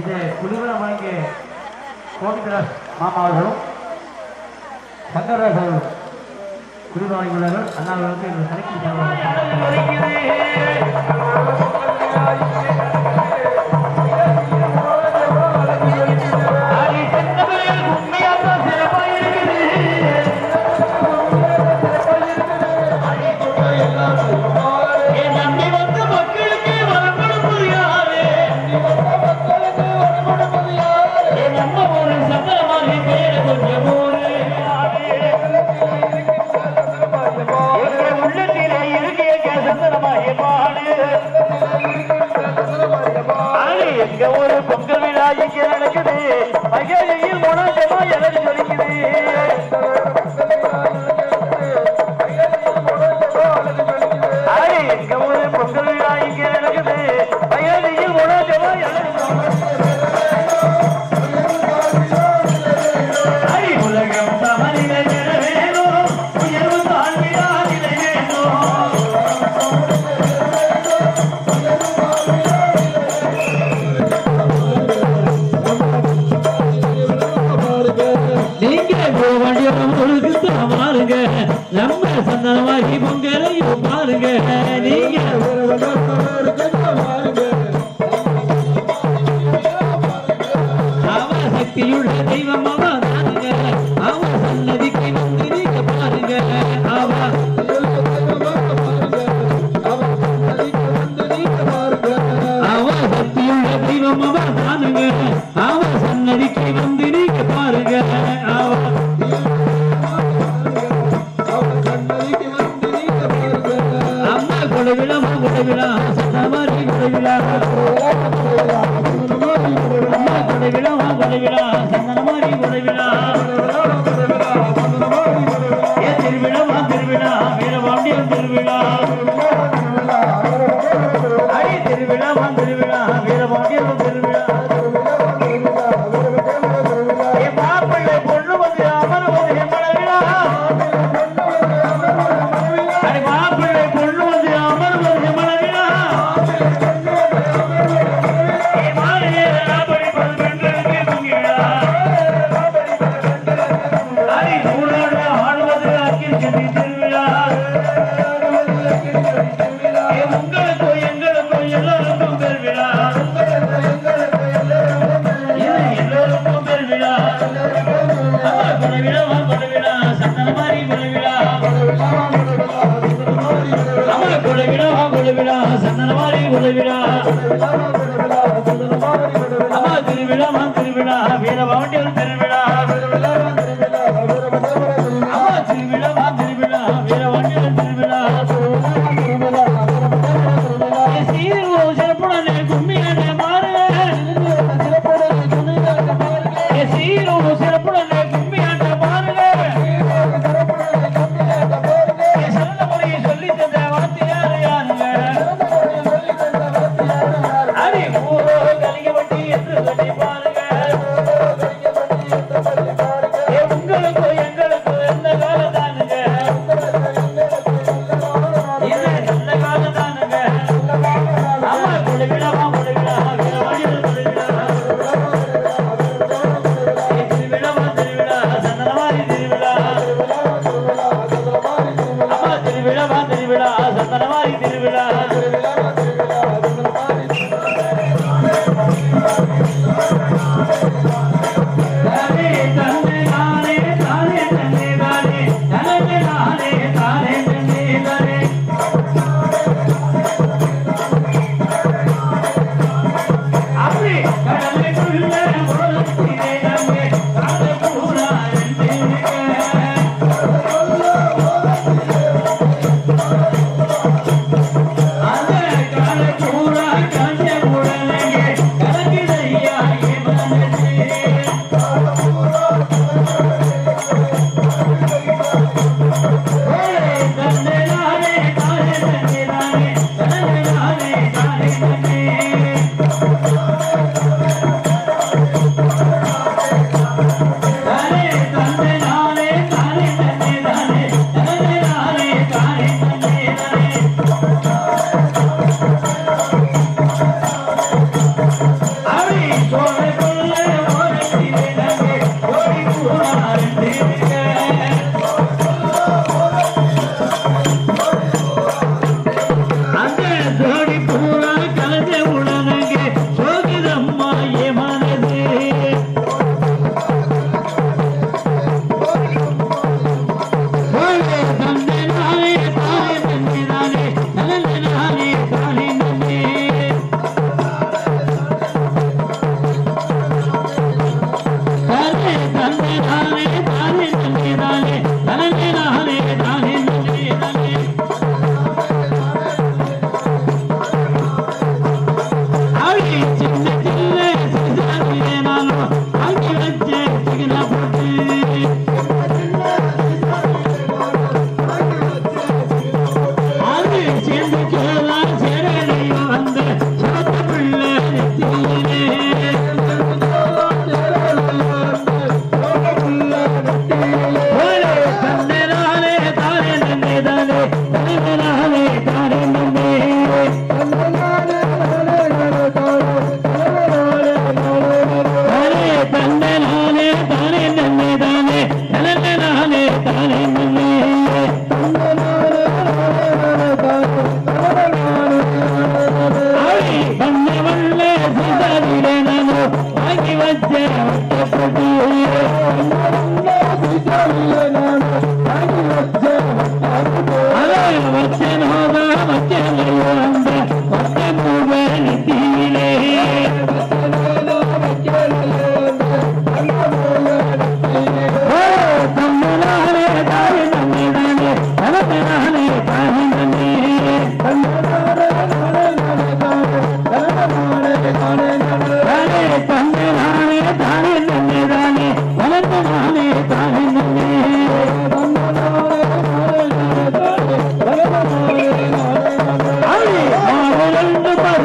Speaker 2: இது குடிவரமாங்க கோவிந்தராஜ் மாமா அவர்களும் சங்கரராஜ் அவர்களும் குடிவரமாகி உள்ளார்கள். அண்ணா அவர்களுக்கு இந்த தலைக்கு ஒரு பொங்கல் விழா இங்கே நடக்குது. மகிழையில் முழக்கமா எழறி ஜொலிக்குது. எங்க ஊரு பொங்கல் விழா இங்க நடக்குது வயதியில் உணர்ந்தவா உலகம் சமநிலை பெற வேணும் உயர்வு தாழ்விழா நிலை வேணும்
Speaker 1: நீங்க வண்டியோட மாறுங்க நம்ம சந்தனமாகி பொங்கலையும் பாருங்க நீங்க அவ சக்தியுள்ள தெய்வம் அவ தானுங்க அவ சன்னதிக்கு வந்து நீங்க பாருங்க அவ சக்தியுள்ள தெய்வம் அவ தானுங்க அவ சன்னதிக்கு வந்து நீங்க பாருங்க அவ அம்மா கொடைவிழா கொடைவிழா சன்னமாரி கொடைவிழா அம்மா கொடைவிழா கொடைவிழா சன்னமாரி கொடைவிழா ஏ திருவிழா திருவிழா வீரபாண்டியன் திருவிழா அடி திருவிழா திருவிழா வீரபாண்டியன் திருவிழா ஏ மாப்பிள்ளை பொண்ணு வந்து அமர்வது எம்மளவிழா அடி மாப்பிள்ளை பொண்ணு வந்து அமர்வது எம்மளவிழா ஏ மாலையே படிப்பது பெண்களுக்கு தூங்கிவிழா அடி நூலோடு ஆடுவது அக்கில் சென்றி திருவிழா ஏ உங்களுக்கும் எங்களுக்கும் எல்லோருக்கும் பெருவிழா எல்லோருக்கும் பெருவிழா கொடைவிழா கொடைவிழா சந்தனமாரி கொடைவிழா அம்மா கொடைவிழா கொடைவிழா சந்தனமாரி கொடைவிழா அம்மா திருவிழா திருவிழா வீரபாண்டியன் திருவிழா அம்மா திருவிழா திருவிழா வீரபாண்டியன் திருவிழா சீரும் சிறப்புடனே கும்மியனே மாறுங்க சீரும் சிறப்புடனே கும்மியாட்ட பாருங்க சிறந்த முறையை சொல்லி தந்த வார்த்தையாரு யாருங்க அடி ஊரோ கலிகப்பட்டி என்று சொல்லி பாருங்க உங்களுக்கும் எங்களுக்கும் எந்த காலம் தானுங்க இது நல்ல காலம் தானுங்க அம்மா கொடைவிழா கொடைவிழா வீரவாணியர் கொடைவிழா திருவிழா திருவிழா சந்தனமாரி திருவிழா அம்மா திருவிழா திருவிழா சந்தனமாரி திருவிழா தானே தானே தானே தானே தானே தானே தானே தானே தானே தானே அப்படி கடலுக்குள்ள ஓடுகிறே நம்மே காதல் பூரா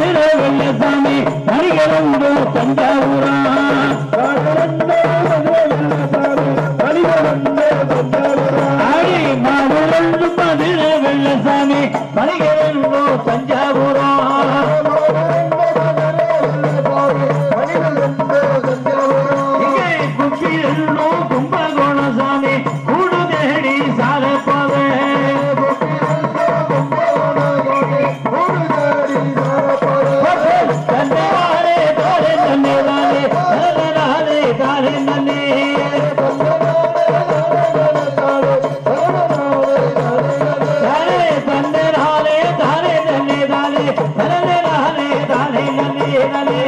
Speaker 2: மதுரை வெள்ளசாமி மணிகரண்டோ தஞ்சாவூரா ஆடி மாவரண்டு மதுரை வெள்ளசாமி மணிகரண்டோ தஞ்சாவூரா இங்கே குப்பியோ கும்பகோணசாமி கூடு தேடி சாரப்பாவே தன்னை தாரே தன்னை தானே தாரே நன்னே தாரே தன்னை தானே தாரே தன்னை தானே தானே தானே நன்னே நன்னே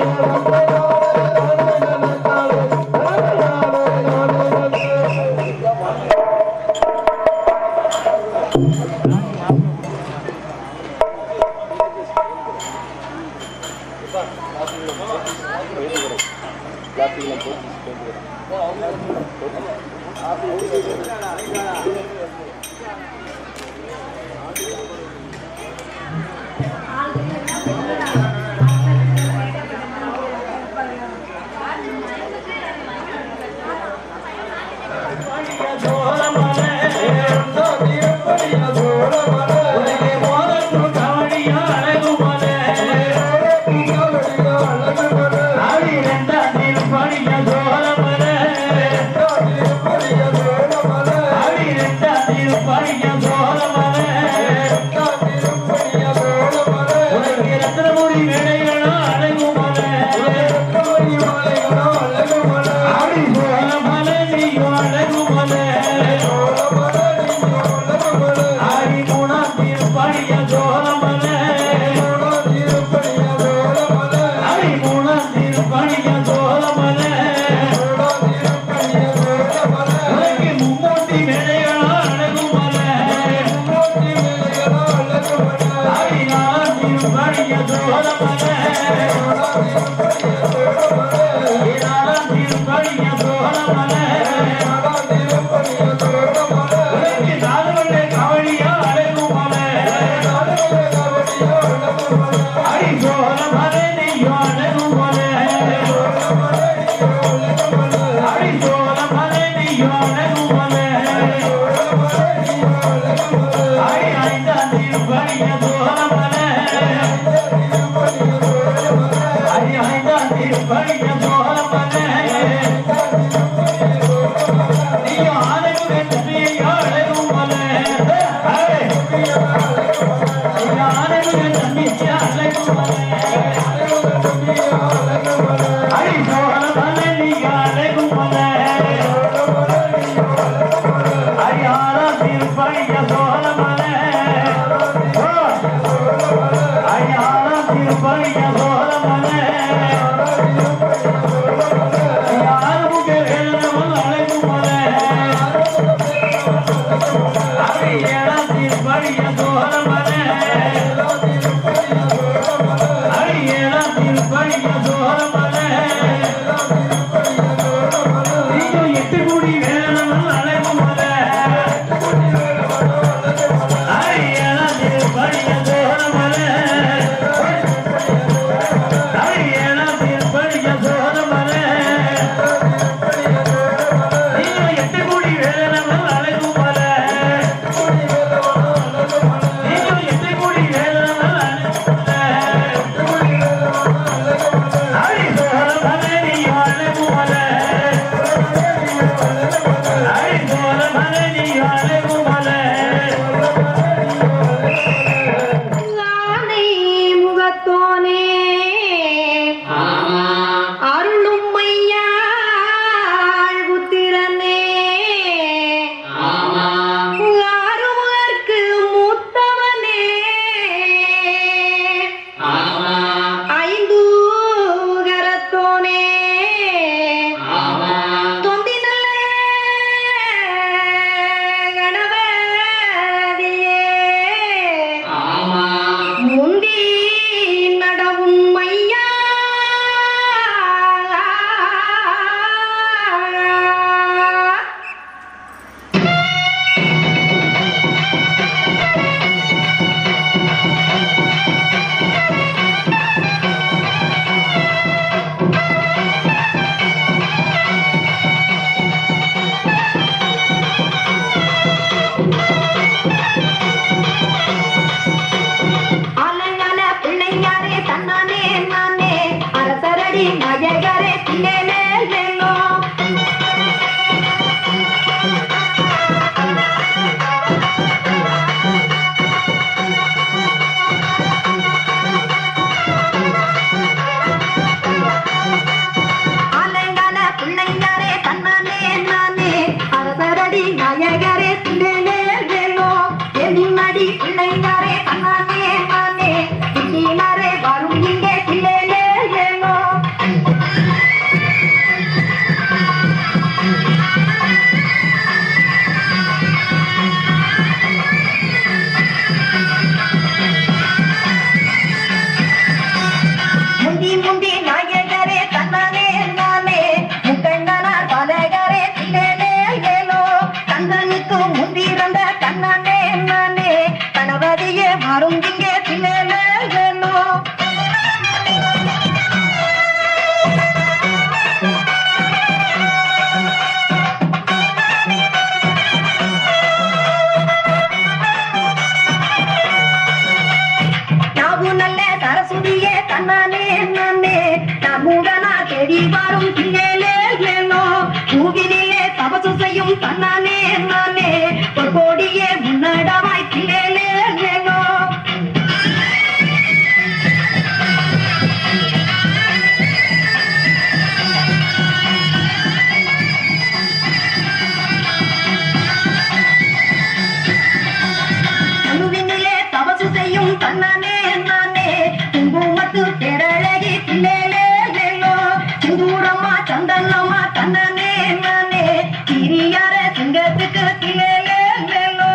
Speaker 4: முந்தி நடவும் மைய பிள்ளையாரே தன்னானே நானே அரசரடி நாயகரே தில்லேலே லேலோ ஆலங்கால பிள்ளையாரே தன்னானே நானே அரசரடி நாயகரே தில்லேலே லேலோ எதிமடி பிள்ளையாரே தன்னானே நானே தில்லினாரே வரும் இங்கே தில்லேலே லேலோ முந்தி முந்தி நாயகரே தன்னானே நானே முக்கண்ணனார் பாலகரே தில்லேலே லேலோ கந்தனுக்கு முந்திருந்த கண்ணானே நானே கணவதியே வரும் இங்கே தில்லேலே லேலோ நாவு நல்ல சரஸ்வதியே தன்னானே நானே நம்முடனா தேடி வரும் தில்லேலே லேலோ பூவினிலே தபசு செய்யும் தன்னானே நானே ஒரு கோடியே முன்னடவாய் தில்லேலே லேலோ அணுவினிலே தபசு செய்யும் தன்னானே நானே குங்குமத்து பேரழகி தில்லேலே லேலோ சிந்தூரம்மா சந்தனம்மா தன்னானே நானே சிறியார சிங்கத்துக்கு தில்லேலே லேலோ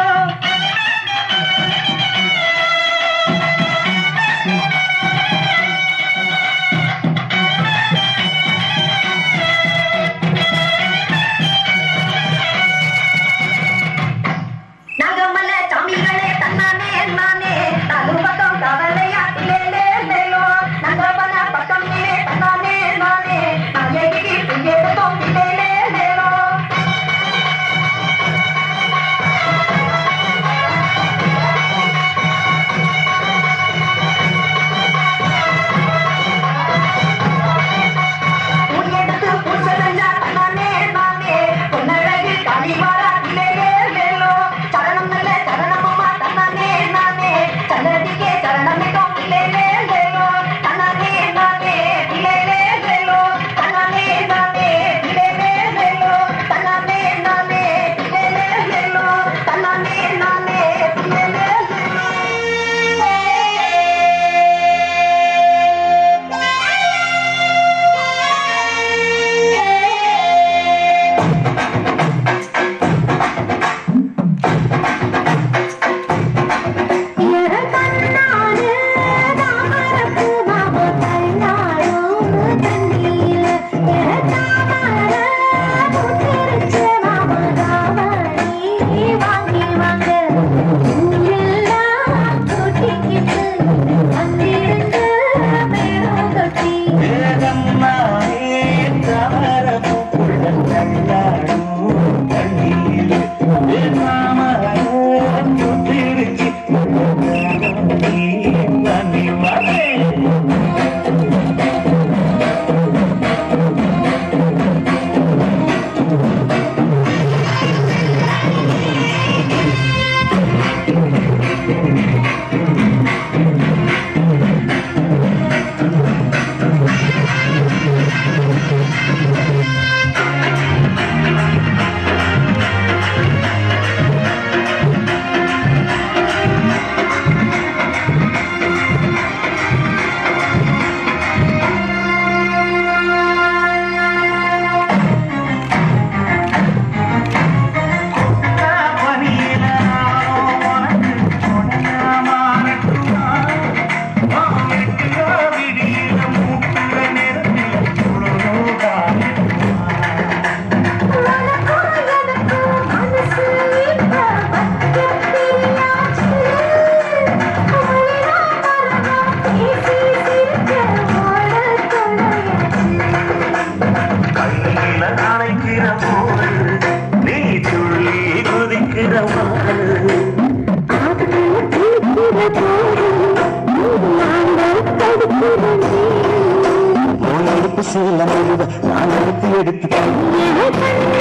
Speaker 2: எடுத்து சீல முழுவ நான் எடுத்து எடுத்துட்டேன்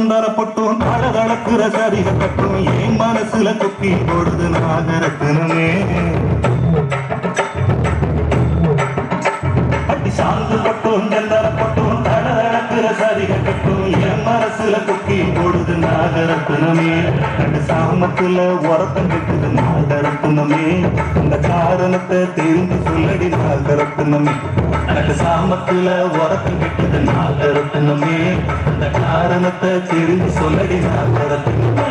Speaker 5: சந்தர பொட்டும் தளதளக்குற சரிக கட்டும் என் மனசுல குப்பி போடுது நாகரத்தினமே அடி சாந்து பொட்டும் சந்தர பொட்டும் தளதளக்குற சரிக கட்டும் என் மனசுல குப்பி போடுது நாகரத்தினமே அடி சாமத்துல உரத்தம் கட்டுது நாகரத்தினமே அந்த காரணத்தை தெரிந்து சொல்லடி நாகரத்தினமே அடி சாமத்துல உரத்தம் கட்டுது நாகரத்தினமே அந்த காரணத்தை தெரிந்து சொல்லடி நாகரத்தினமே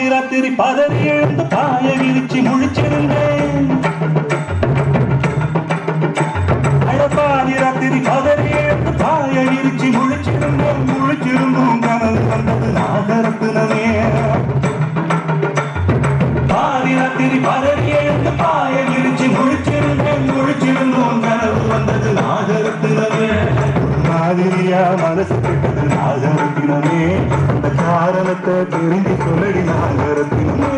Speaker 5: ராத்திரி பதறி எழுந்து பாய விரிச்சு முழிச்சிருந்தேன் அழப்பாதி ராத்திரி பதறி எழுந்து பாய விரிச்சு முழிச்சிருந்தோம் கனவு வந்தது நாகரத்தினமே பாதி ராத்திரி பதறி எழுந்து பாய விரிச்சு முழிச்சிருந்தோம் கனவு வந்தது நாகரத்தினமே மாதிரியா மனசு கெட்டது நாகரத்தினமே அந்த காரணத்தை தெரிஞ்சு சொல்லடி நாகரத்தினமே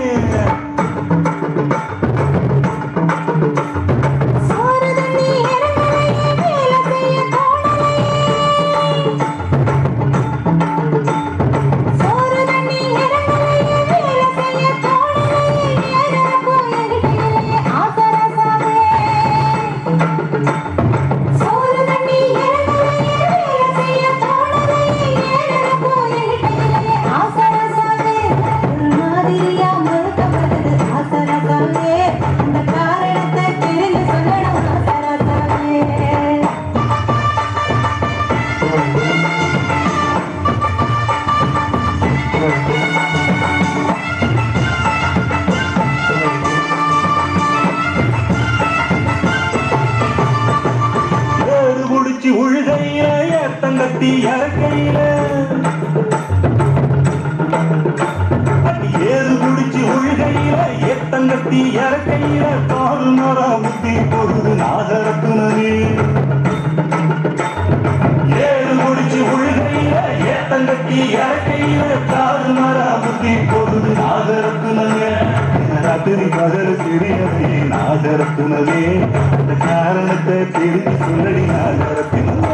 Speaker 4: ஆசரசாவே மாதிரியா மறுக்கப்பட்டது
Speaker 5: குடிச்சு உழுகையில ஏத்தங்கத்தி இறக்கையில ஏறு குடிச்சு உழுகையில ஏத்தங்கத்தி இறக்கையில காரு மரா முத்தி பொழுது நாகரத்துனவே ஏறு குடிச்சு உழுகையில ஏத்தங்கத்தி இறக்கையில காரு மரா முத்தி பொழுது நாகரத்துனவே ராத்திரி பகல் தெரியவே நாகரத்துனவே அந்த காரணத்தை தெரிஞ்சு சொல்லடி நாகரத்தினவே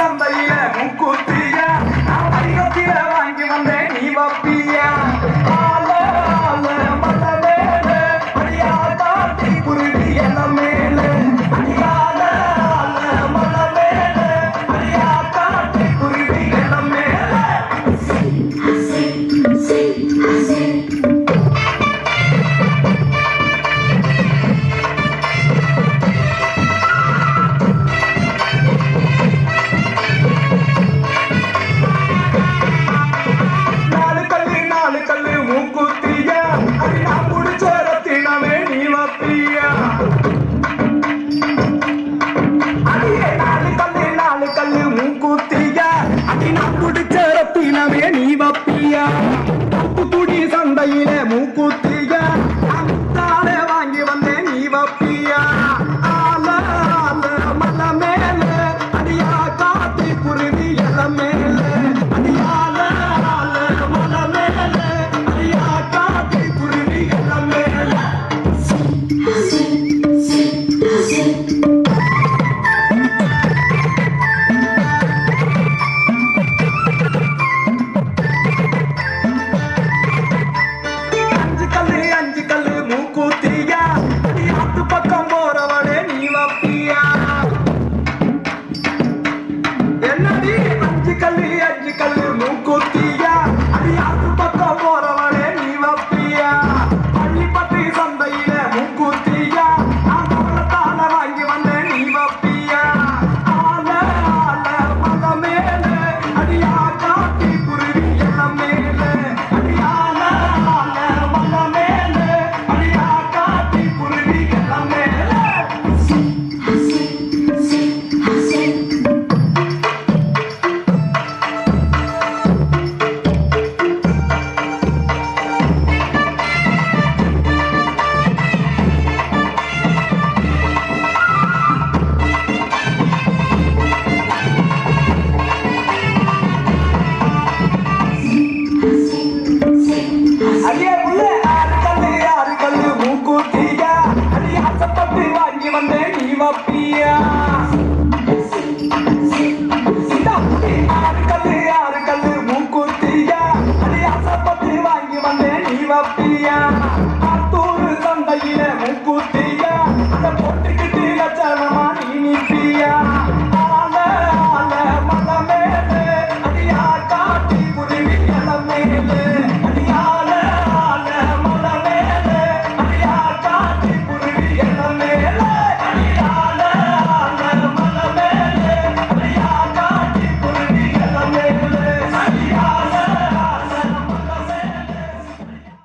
Speaker 2: சந்தையில முக்கூத்தியா வாங்கி வந்தேன் நீ வப்பியா